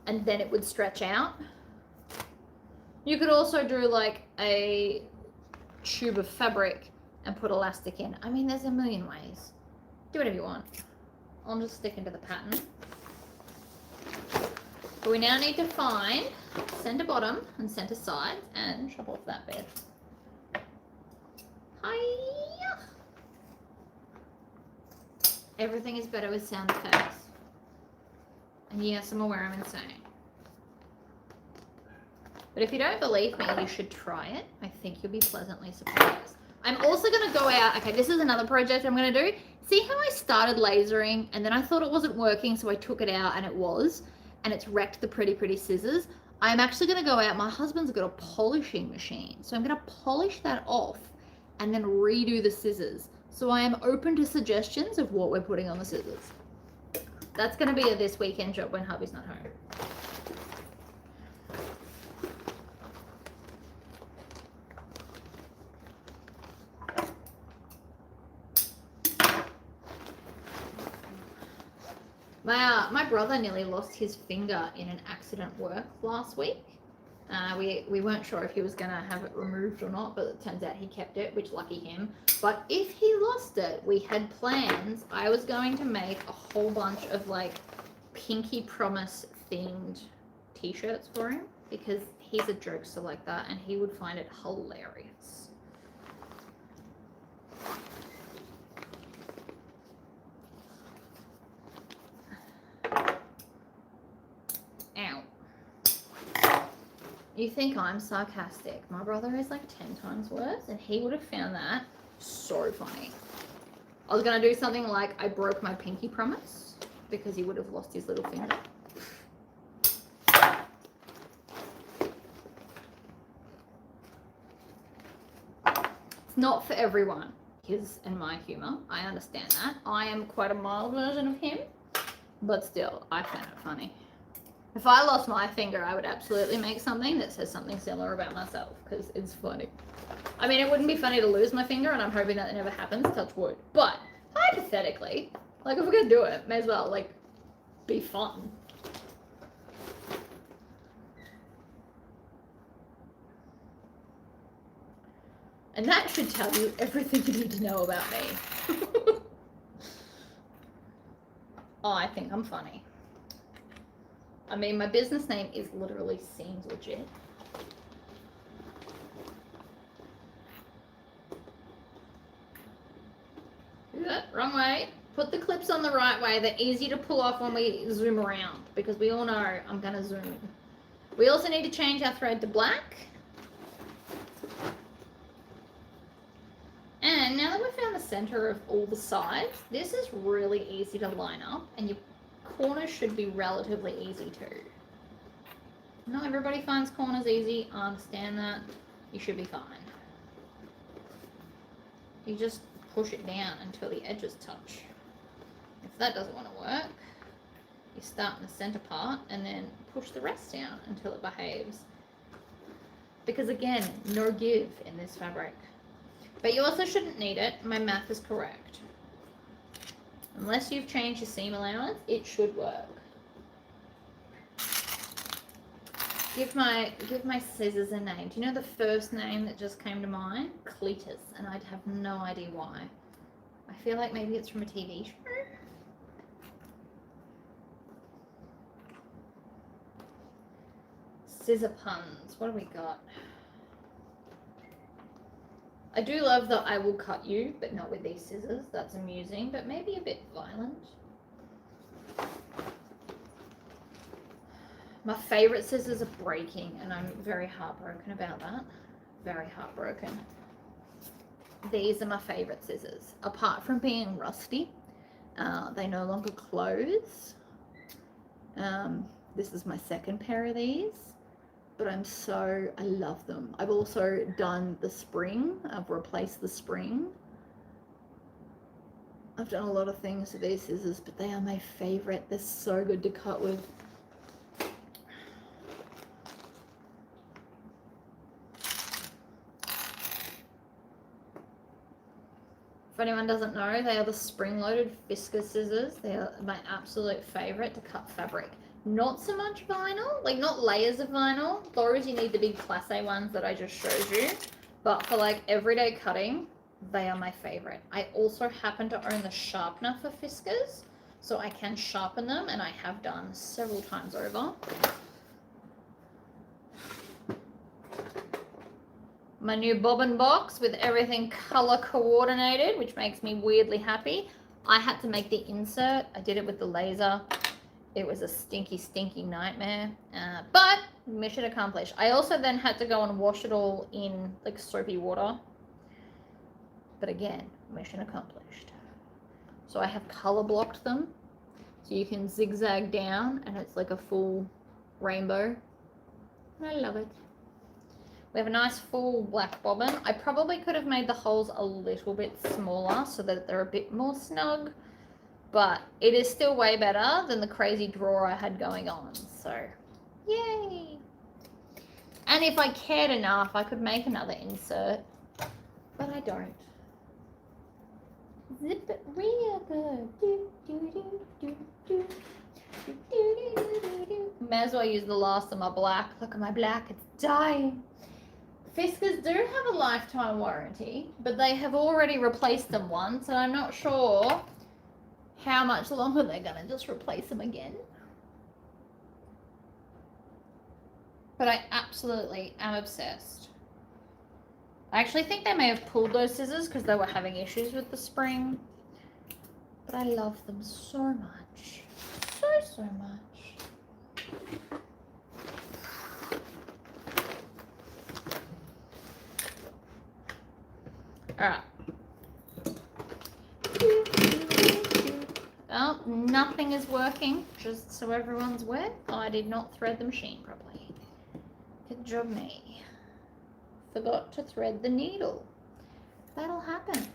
and then it would stretch out. You could also do like a tube of fabric and put elastic in. I mean, there's a million ways. Do whatever you want. I'm just sticking to the pattern. But we now need to find center bottom and center sides and chop off that bit. Hiya! Everything is better with sound effects. And yes, I'm aware I'm insane. But if you don't believe me, you should try it. I think you'll be pleasantly surprised. I'm also going to go out. Okay, this is another project I'm going to do. See how I started lasering and then I thought it wasn't working, so I took it out and it was. And it's wrecked the pretty scissors. I'm actually going to go out. My husband's got a polishing machine. So I'm going to polish that off and then redo the scissors. So I am open to suggestions of what we're putting on the scissors. That's going to be a this weekend job when hubby's not home. My brother nearly lost his finger in an accident work last week. We weren't sure if he was going to have it removed or not, but it turns out he kept it, which lucky him. But if he lost it, we had plans. I was going to make a whole bunch of like Pinky Promise themed t-shirts for him because he's a jokester like that and he would find it hilarious. Ow. You think I'm sarcastic. My brother is like 10 times worse and he would have found that so funny. I was going to do something like I broke my pinky promise because he would have lost his little finger. It's not for everyone, his and my humor. I understand that. I am quite a mild version of him, but still, I find it funny. If I lost my finger, I would absolutely make something that says something similar about myself because it's funny. I mean, it wouldn't be funny to lose my finger, and I'm hoping that never happens, touch wood. But hypothetically, like if we're gonna do it, may as well like be fun. And that should tell you everything you need to know about me. Oh, I think I'm funny. I mean, my business name is literally seems legit. Wrong way. Put the clips on the right way. They're easy to pull off when we zoom around because we all know I'm gonna zoom. We also need to change our thread to black. And now that we've found the center of all the sides, this is really easy to line up and your corners should be relatively easy too. Not everybody finds corners easy. I understand that. You should be fine. You just push it down until the edges touch. If that doesn't want to work, you start in the center part and then push the rest down until it behaves. Because again, no give in this fabric. But you also shouldn't need it. My math is correct. Unless you've changed your seam allowance, it should work. Give my scissors a name. Do you know the first name that just came to mind? Cletus, and I'd have no idea why. I feel like maybe it's from a TV show. Scissor puns. What have we got? I do love that I will cut you, but not with these scissors. That's amusing, but maybe a bit violent. My favorite scissors are breaking, and I'm very heartbroken about that. Very heartbroken. These are my favorite scissors. Apart from being rusty, they no longer close. This is my second pair of these. But I love them. I've also done the spring. I've replaced the spring. I've done a lot of things with these scissors, but they are my favorite. They're so good to cut with. If anyone doesn't know, they are the spring-loaded Fiskars scissors. They are my absolute favorite to cut fabric. Not so much vinyl, like not layers of vinyl. Those you need the big Class A ones that I just showed you. But for like everyday cutting, they are my favorite. I also happen to own the sharpener for Fiskars, so I can sharpen them, and I have done several times over. My new bobbin box with everything color coordinated, which makes me weirdly happy. I had to make the insert. I did it with the laser. It was a stinky nightmare, but mission accomplished. I also then had to go and wash it all in like soapy water. But again, mission accomplished. So I have color blocked them, so you can zigzag down and it's like a full rainbow. And I love it. We have a nice full black bobbin. I probably could have made the holes a little bit smaller so that they're a bit more snug, but it is still way better than the crazy drawer I had going on. So, yay! And if I cared enough, I could make another insert, but I don't. Zip it real good. Do, do, do, do, do. Do, do, do, do, do. May as well use the last of my black. Look at my black, it's dying. Fiskars do have a lifetime warranty, but they have already replaced them once, and I'm not sure how much longer they're gonna just replace them again. But I absolutely am obsessed. I actually think they may have pulled those scissors because they were having issues with the spring, but I love them so much, so much. Alright. Oh, nothing is working, just so everyone's aware. I did not thread the machine properly. Good job me. Forgot to thread the needle. That'll happen.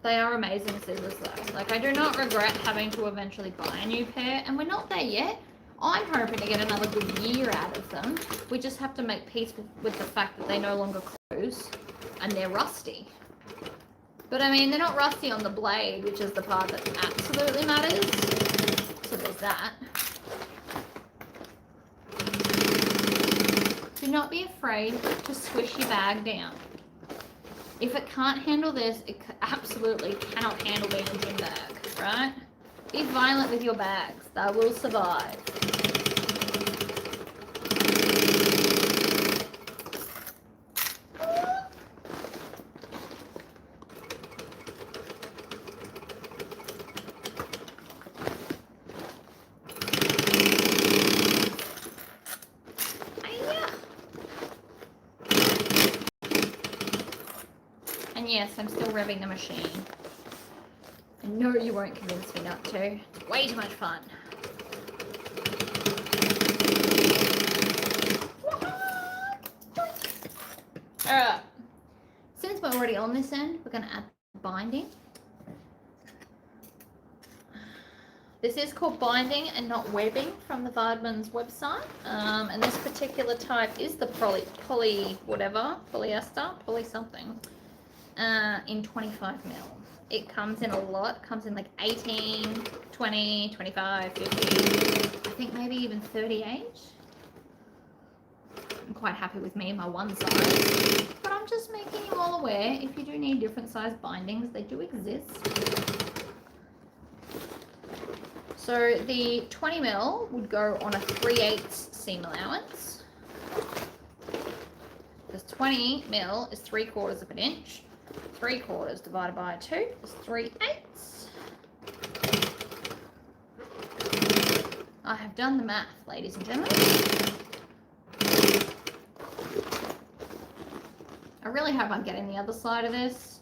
They are amazing scissors though. Like, I do not regret having to eventually buy a new pair, and we're not there yet. I'm hoping to get another good year out of them. We just have to make peace with the fact that they no longer close and they're rusty. But I mean, they're not rusty on the blade, which is the part that absolutely matters. So there's that. Do not be afraid to squish your bag down. If it can't handle this, it absolutely cannot handle the engine bag, right? Be violent with your bags. They will survive. And yes, I'm still revving the machine. I know you won't convince me not to. It's way too much fun. Alright. Since we're already on this end, we're going to add binding. This is called binding and not webbing from the Vardman's website. And this particular type is the poly something, in 25 mil. It comes in a lot. It comes in like 18, 20, 25, 50, I think maybe even 38. I'm quite happy with me, my one size. But I'm just making you all aware, if you do need different size bindings, they do exist. So the 20 mil would go on a 3/8 seam allowance. Because 20 mil is 3/4 of an inch. 3/4 divided by 2 is 3/8. I have done the math, ladies and gentlemen. I really hope I'm getting the other side of this.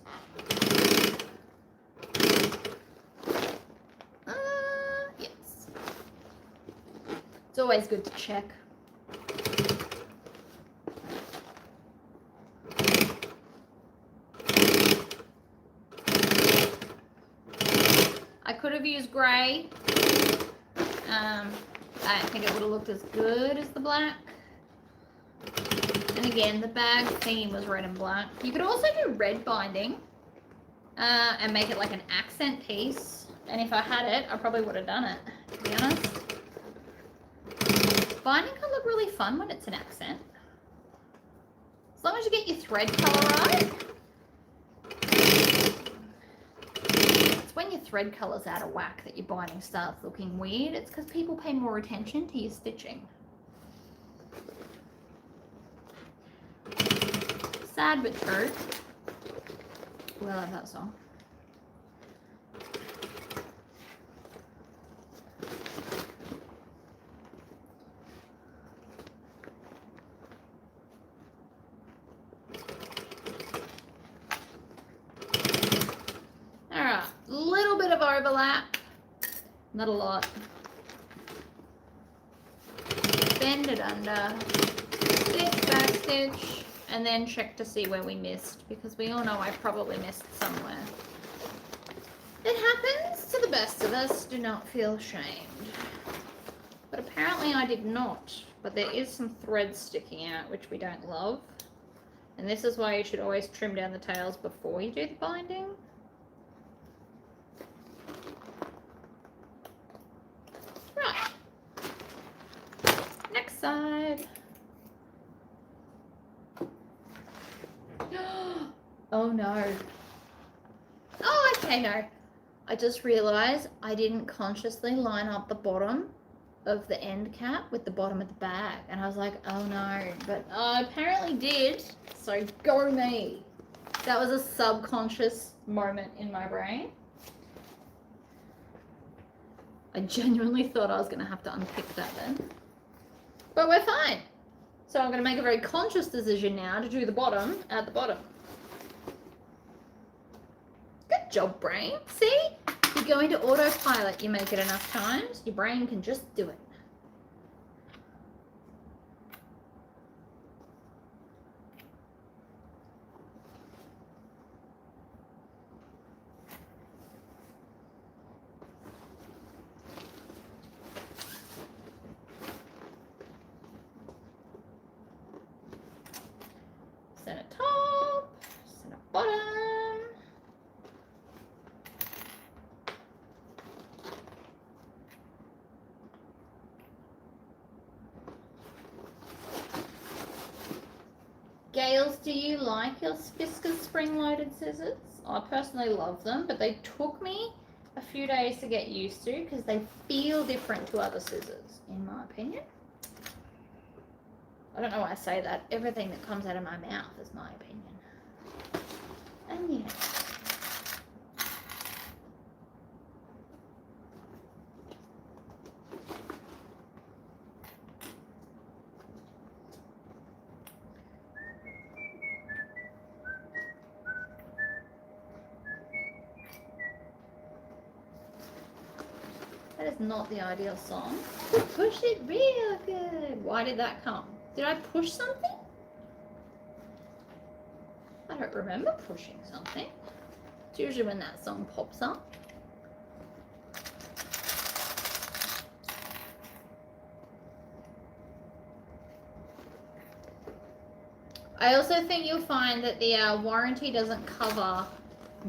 Yes. It's always good to check. I could have used grey. I don't think it would have looked as good as the black. And again, the bag theme was red and black. You could also do red binding and make it like an accent piece. And if I had it, I probably would have done it, to be honest. Binding can look really fun when it's an accent. As long as you get your thread colour right. It's when your thread colour's out of whack that your binding starts looking weird. It's because people pay more attention to your stitching. Sad but true. We love that song. Alright, little bit of overlap. Not a lot. Bend it under. Stitch, back stitch. And then check to see where we missed, because we all know I probably missed somewhere. It happens to the best of us. Do not feel shamed. But apparently I did not. But there is some thread sticking out, which we don't love. And this is why you should always trim down the tails before you do the binding. Right. Next side. Oh no. Oh, okay, no. I just realized I didn't consciously line up the bottom of the end cap with the bottom of the bag. And I was like, oh no. But I apparently did. So go me. That was a subconscious moment in my brain. I genuinely thought I was going to have to unpick that then. But we're fine. So I'm going to make a very conscious decision now to do the bottom at the bottom. Good job, brain. See? You go into autopilot, you make it enough times, your brain can just do it. Center top, center bottom. Gales, do you like your Fiskars spring-loaded scissors? I personally love them, but they took me a few days to get used to because they feel different to other scissors, in my opinion. I don't know why I say that. Everything that comes out of my mouth is my opinion. And yeah. That is not the ideal song. Push it real good. Why did that come? Did I push something? I don't remember pushing something. It's usually when that song pops up. I also think you'll find that the warranty doesn't cover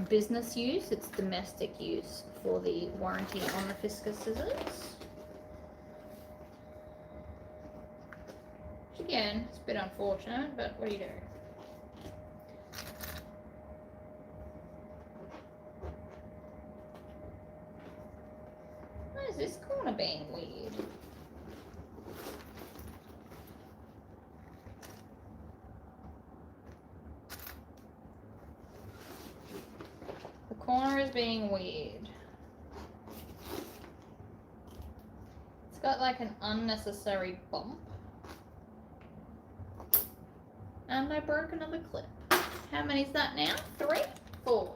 business use. It's domestic use for the warranty on the Fiskars scissors. Again, it's a bit unfortunate, but what do you do? Why is this corner being weird? The corner is being weird. It's got like an unnecessary bump. And I broke another clip. How many is that now? 3? 4.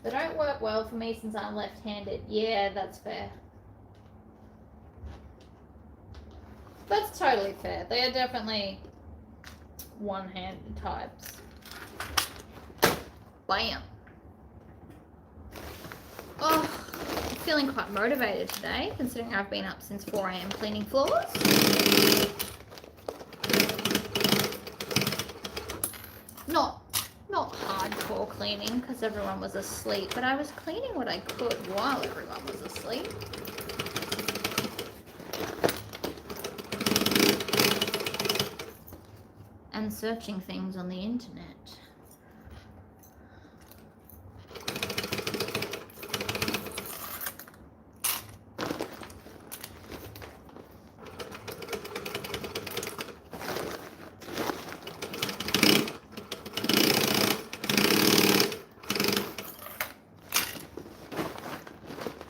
They don't work well for me since I'm left-handed. Yeah, that's fair. That's totally fair. They are definitely one-handed types. Bam. Oh, feeling quite motivated today, considering I've been up since 4 a.m. cleaning floors. Not hardcore cleaning because everyone was asleep, but I was cleaning what I could while everyone was asleep. And searching things on the internet.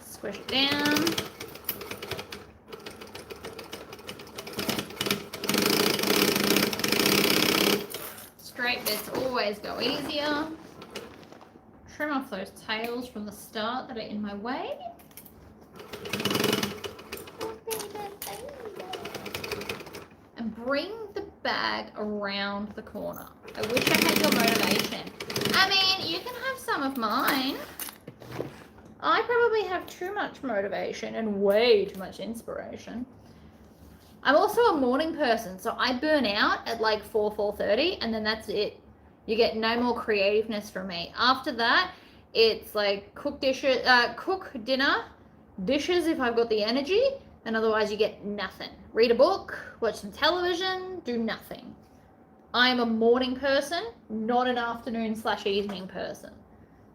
Squish it down. Straight bits always go easier. Trim off those tails from the start that are in my way. And bring the bag around the corner. I wish I had your motivation. I mean, you can have some of mine. I probably have too much motivation and way too much inspiration. I'm also a morning person, so I burn out at like 4:30, and then that's it. You get no more creativeness from me. After that, it's like cook dishes, cook dinner, dishes if I've got the energy, and otherwise you get nothing. Read a book, watch some television, do nothing. I am a morning person, not an afternoon/evening person.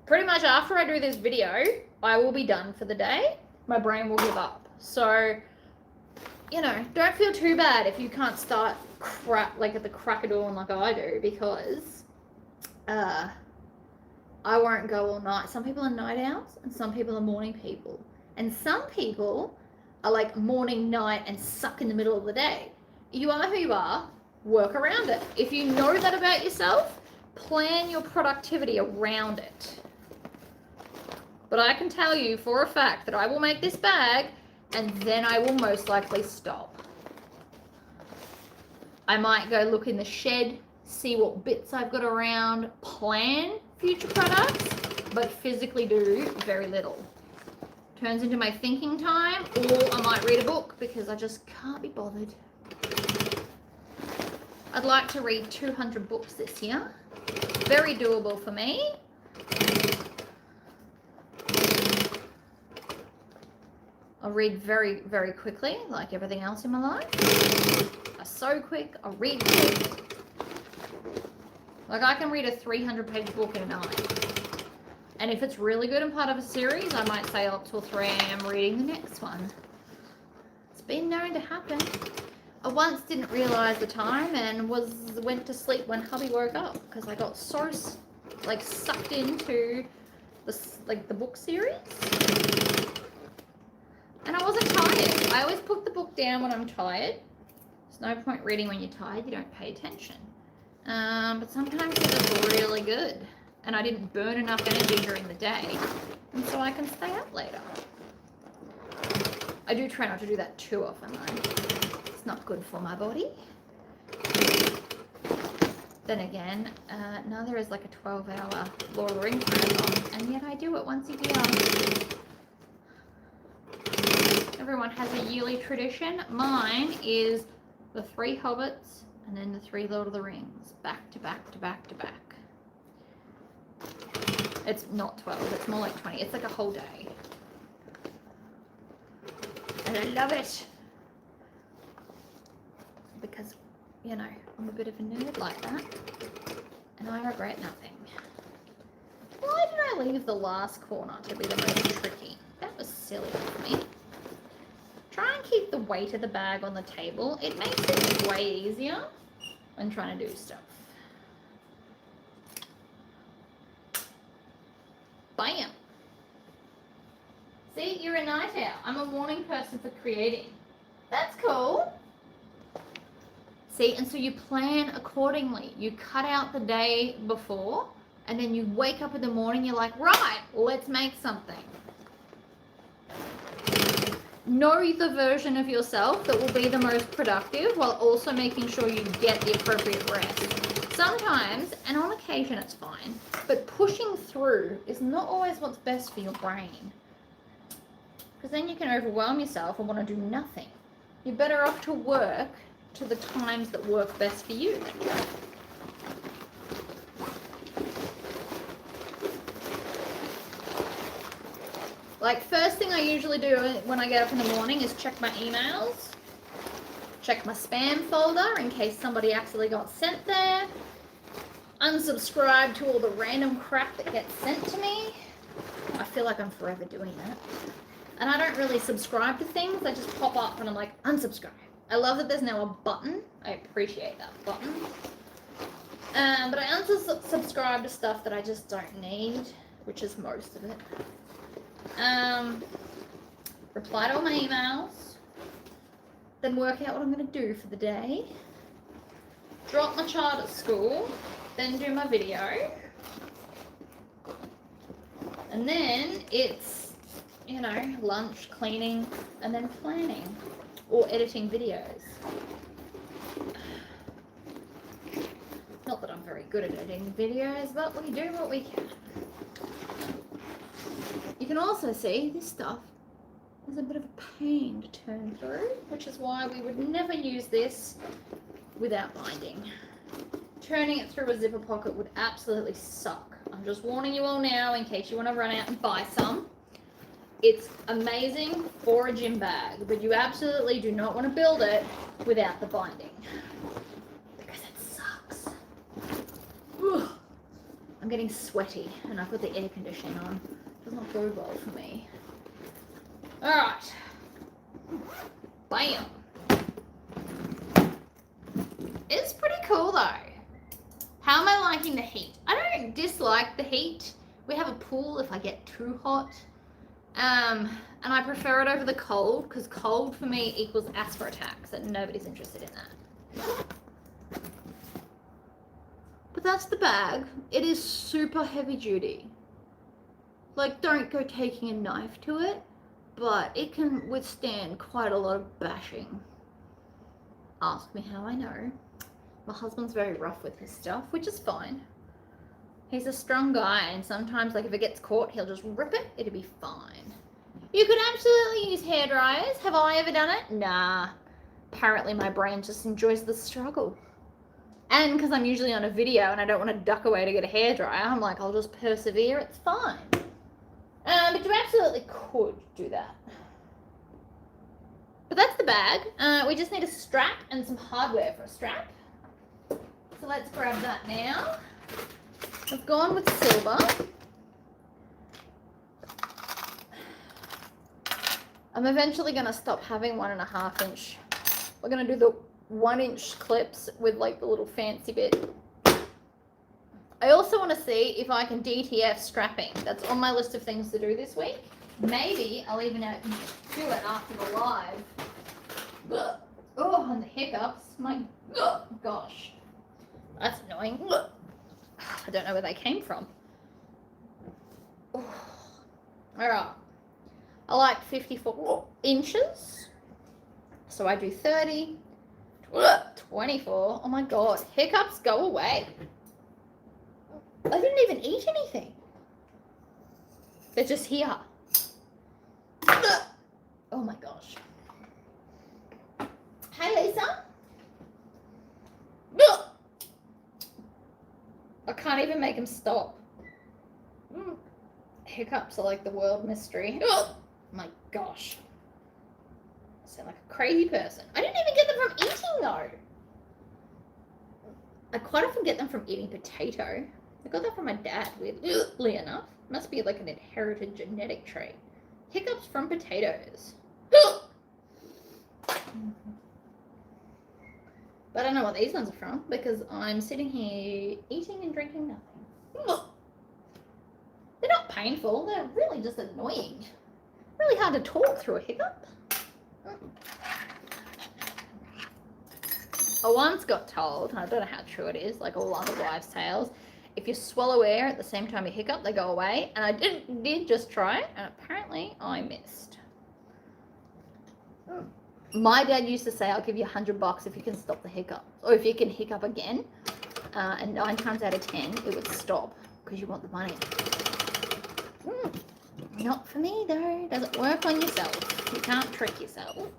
Pretty much after I do this video, I will be done for the day. My brain will give up. So, you know, don't feel too bad if you can't start like at the crack of dawn like I do, because I won't go all night. Some people are night owls and some people are morning people. And some people are like morning, night, and suck in the middle of the day. You are who you are, work around it. If you know that about yourself, plan your productivity around it. But I can tell you for a fact that I will make this bag and then I will most likely stop. I might go look in the shed, see what bits I've got around, plan future products, but physically do very little. Turns into my thinking time, or I might read a book because I just can't be bothered. I'd like to read 200 books this year. Very doable for me. I'll read very, very quickly, like everything else in my life. I'm so quick, I'll read quick. Like I can read a 300-page book in a night. And if it's really good and part of a series, I might stay up till 3 a.m. reading the next one. It's been known to happen. I once didn't realise the time and went to sleep when hubby woke up because I got so like sucked into the book series. And I wasn't tired. I always put the book down when I'm tired. There's no point reading when you're tired. You don't pay attention. But sometimes it is really good. And I didn't burn enough energy during the day. And so I can stay up later. I do try not to do that too often though. It's not good for my body. Then again, neither is like a 12-hour Lord of the Rings marathon. And yet I do it once a year. Everyone has a yearly tradition. Mine is the 3 Hobbits and then the 3 Lord of the Rings, back to back to back to back. It's not 12, it's more like 20. It's like a whole day. And I love it. Because, you know, I'm a bit of a nerd like that. And I regret nothing. Why did I leave the last corner to be the most tricky? That was silly of me. Try and keep the weight of the bag on the table. It makes it way easier when trying to do stuff. Bam. See, you're a night owl. I'm a morning person for creating. That's cool. See, and so you plan accordingly. You cut out the day before, and then you wake up in the morning, you're like, right, let's make something. Know the version of yourself that will be the most productive while also making sure you get the appropriate rest. Sometimes, and on occasion it's fine, but pushing through is not always what's best for your brain. because then you can overwhelm yourself and want to do nothing. You're better off to work to the times that work best for you. Like, first thing I usually do when I get up in the morning is check my emails, check my spam folder in case somebody actually got sent there, unsubscribe to all the random crap that gets sent to me. I feel like I'm forever doing that. And I don't really subscribe to things. They just pop up and I'm like, unsubscribe. I love that there's now a button. I appreciate that button. But I unsubscribe to stuff that I just don't need, which is most of it. Reply to all my emails, then work out what I'm going to do for the day, drop my child at school, then do my video, and then it's, you know, lunch, cleaning, and then planning or editing videos. Not that I'm very good at editing videos, but we do what we can. You can also see this stuff is a bit of a pain to turn through, which is why we would never use this without binding. Turning it through a zipper pocket would absolutely suck. I'm just warning you all now in case you want to run out and buy some. It's amazing for a gym bag, but you absolutely do not want to build it without the binding, because it sucks. Whew. I'm getting sweaty and I've got the air conditioning on. Does not go well for me. Alright. Bam. It's pretty cool though. How am I liking the heat? I don't dislike the heat. We have a pool if I get too hot. And I prefer it over the cold, because cold for me equals asthma attacks, and nobody's interested in that. But that's the bag. It is super heavy duty. Like, don't go taking a knife to it, but it can withstand quite a lot of bashing. Ask me how I know. My husband's very rough with his stuff, which is fine. He's a strong guy, and sometimes, like, if it gets caught, he'll just rip it. It'll be fine. You could absolutely use hair dryers. Have I ever done it? Nah. Apparently my brain just enjoys the struggle. And because I'm usually on a video and I don't want to duck away to get a hairdryer, I'm like, I'll just persevere. It's fine. But you absolutely could do that. But that's the bag. We just need a strap and some hardware for a strap. So let's grab that now. I've gone with silver. I'm eventually going to stop having 1.5 inch. We're going to do the 1 inch clips with like the little fancy bit. I also want to see if I can DTF strapping. That's on my list of things to do this week. Maybe I'll even do it after the live. Ugh. Oh, and the hiccups. My gosh. That's annoying. Ugh. I don't know where they came from. Alright. I like 54 inches. So I do 30. 24. Oh my god. Hiccups, go away. I didn't even eat anything. They're just here. Oh my gosh. Hey, Lisa. I can't even make them stop. Hiccups are like the world mystery. Oh my gosh. I sound like a crazy person. I didn't even get them from eating though. I quite often get them from eating potato. I got that from my dad, weirdly enough. Must be like an inherited genetic trait. Hiccups from potatoes. But I don't know what these ones are from because I'm sitting here eating and drinking nothing. They're not painful, they're really just annoying. Really hard to talk through a hiccup. I once got told, and I don't know how true it is, like all other wives' tales, if you swallow air at the same time you hiccup, they go away. And I did just try it, and apparently I missed. My dad used to say, I'll give you $100 if you can stop the hiccup. Or if you can hiccup again. And 9 times out of 10, it would stop because you want the money. Not for me though. Doesn't work on yourself. You can't trick yourself.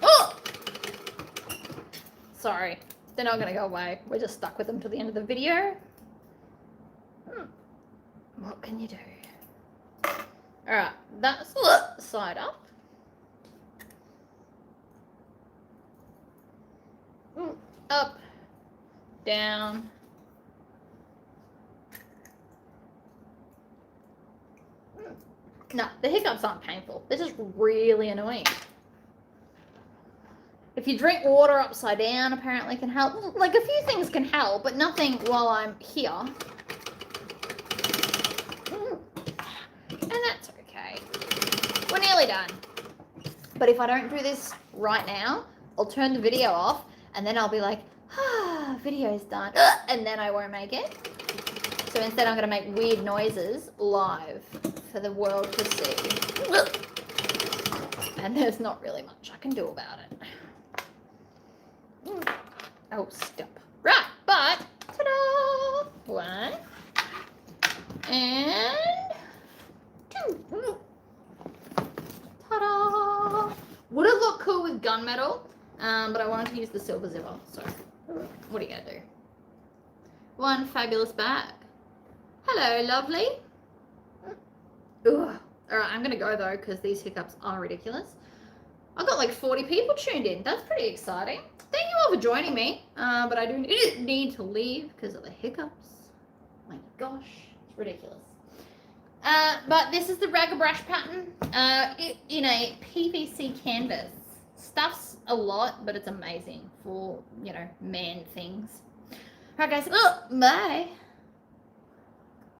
Oh! Sorry. They're not going to go away. We're just stuck with them till the end of the video. What can you do? Alright, that's side up. Up, down. No, the hiccups aren't painful. They're just really annoying. If you drink water upside down, apparently can help. Like, a few things can help, but nothing while I'm here. And that's okay. We're nearly done. But if I don't do this right now, I'll turn the video off, and then I'll be like, video's done. And then I won't make it. So instead I'm going to make weird noises live for the world to see. And there's not really much I can do about it. Oh, stop. Right, but, ta-da! 1 and 2. Ta-da! Would have looked cool with gunmetal, but I wanted to use the silver zipper, so what are you going to do? One fabulous bag. Hello, lovely. Ugh. All right, I'm going to go, though, because these hiccups are ridiculous. I've got like 40 people tuned in. That's pretty exciting. Thank you all for joining me, but I do need to leave because of the hiccups. My gosh, it's ridiculous. But this is the Ragabrash pattern in a PVC canvas. Stuff's a lot, but it's amazing for, you know, man things. All right, guys. Oh, bye.